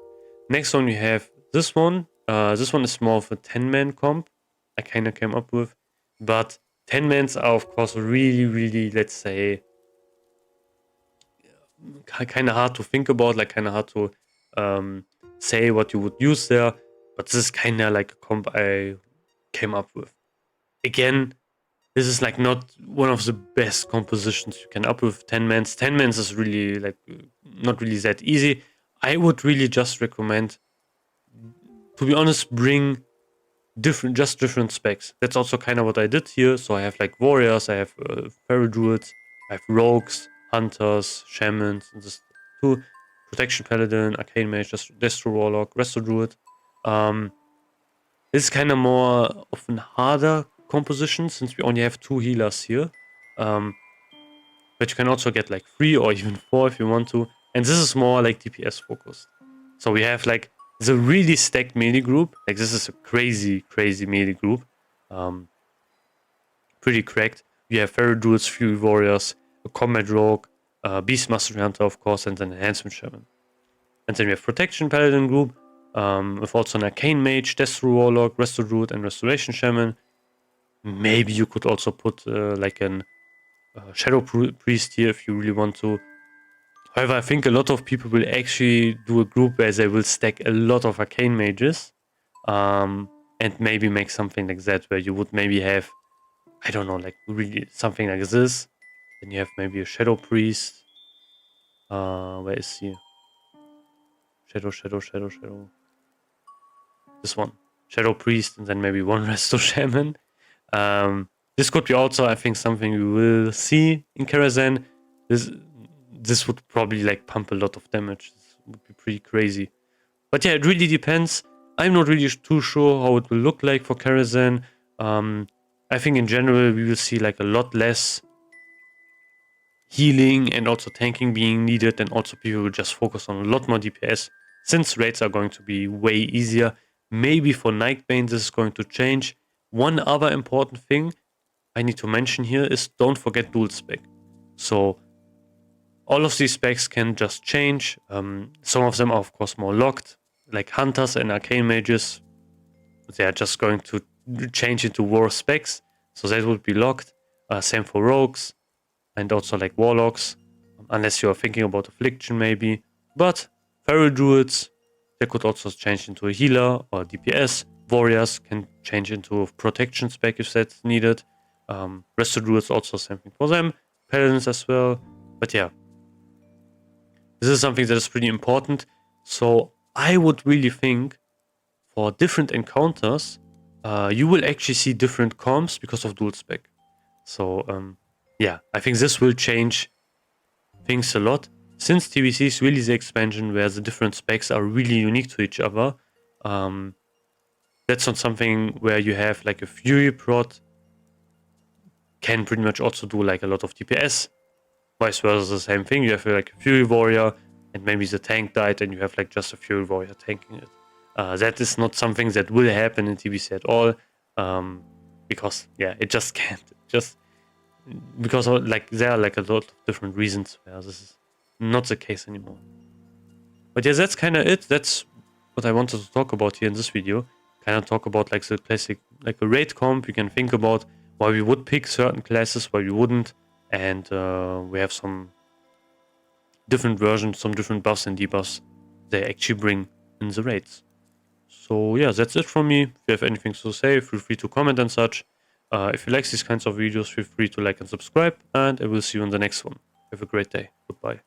Next one we have this one. This one is more of a 10-man comp I kind of came up with. But 10-mans are of course really, let's say, kind of hard to think about, like kind of hard to say what you would use there. But this is kind of like a comp I came up with. Again, this is like not one of the best compositions you can up with 10-mans. 10-mans is really like not really that easy. I would really just recommend, to be honest, bring different specs. That's also kind of what I did here. So I have like warriors, I have feral druids, I have rogues, hunters, shamans, and just two protection paladin, arcane mage, destro warlock, resto druid. This is kind of more of a harder composition since we only have 2 healers here. But you can also get like 3 or even 4 if you want to. And this is more like DPS focused. So we have like the really stacked melee group. Like this is a crazy melee group. Pretty cracked. We have feral druids, fury warriors, a combat rogue, beast mastery hunter of course, and an enhancement shaman. And then we have protection paladin group, with also an arcane mage, destro warlock, resto druid, and restoration shaman. Maybe you could also put like an shadow priest here if you really want to. However, I think a lot of people will actually do a group where they will stack a lot of arcane mages, and maybe make something like that where you would maybe have, I don't know, like really something like this. Then you have maybe a shadow priest. Where is he? Shadow. This one. Shadow priest, and then maybe one resto shaman. This could be also, I think, something we will see in Karazhan. This would probably like pump a lot of damage. This would be pretty crazy. But yeah, it really depends. I'm not really too sure how it will look like for Karazhan. I think in general we will see like a lot less healing and also tanking being needed, and also people will just focus on a lot more DPS since raids are going to be way easier. Maybe for Nightbane this is going to change. One other important thing I need to mention here is don't forget dual spec. So all of these specs can just change. Some of them are of course more locked, like hunters and arcane mages. They are just going to change into war specs, so that would be locked. Same for rogues and also like warlocks, unless you are thinking about affliction maybe. But feral druids, they could also change into a healer or DPS. Warriors can change into a protection spec if that's needed. Resto druids also same thing for them. Paladins as well. But yeah, this is something that is pretty important. So I would really think for different encounters, you will actually see different comps because of dual spec. So yeah, I think this will change things a lot. Since TBC is really the expansion where the different specs are really unique to each other, that's not something where you have like a Fury prot can pretty much also do like a lot of DPS. Vice versa, the same thing. You have like a Fury warrior and maybe the tank died and you have like just a Fury warrior tanking it. That is not something that will happen in TBC at all, because yeah, it just can't. Just because like there are like a lot of different reasons where this is not the case anymore. But yeah, that's kind of it. That's what I wanted to talk about here in this video. Kind of talk about like the classic, like a raid comp. You can think about why we would pick certain classes, why we wouldn't, and we have some different versions, some different buffs and debuffs they actually bring in the raids. So yeah, that's it from me. If you have anything to say, feel free to comment and such. If you like these kinds of videos, feel free to like and subscribe, and I will see you in the next one. Have a great day. Goodbye.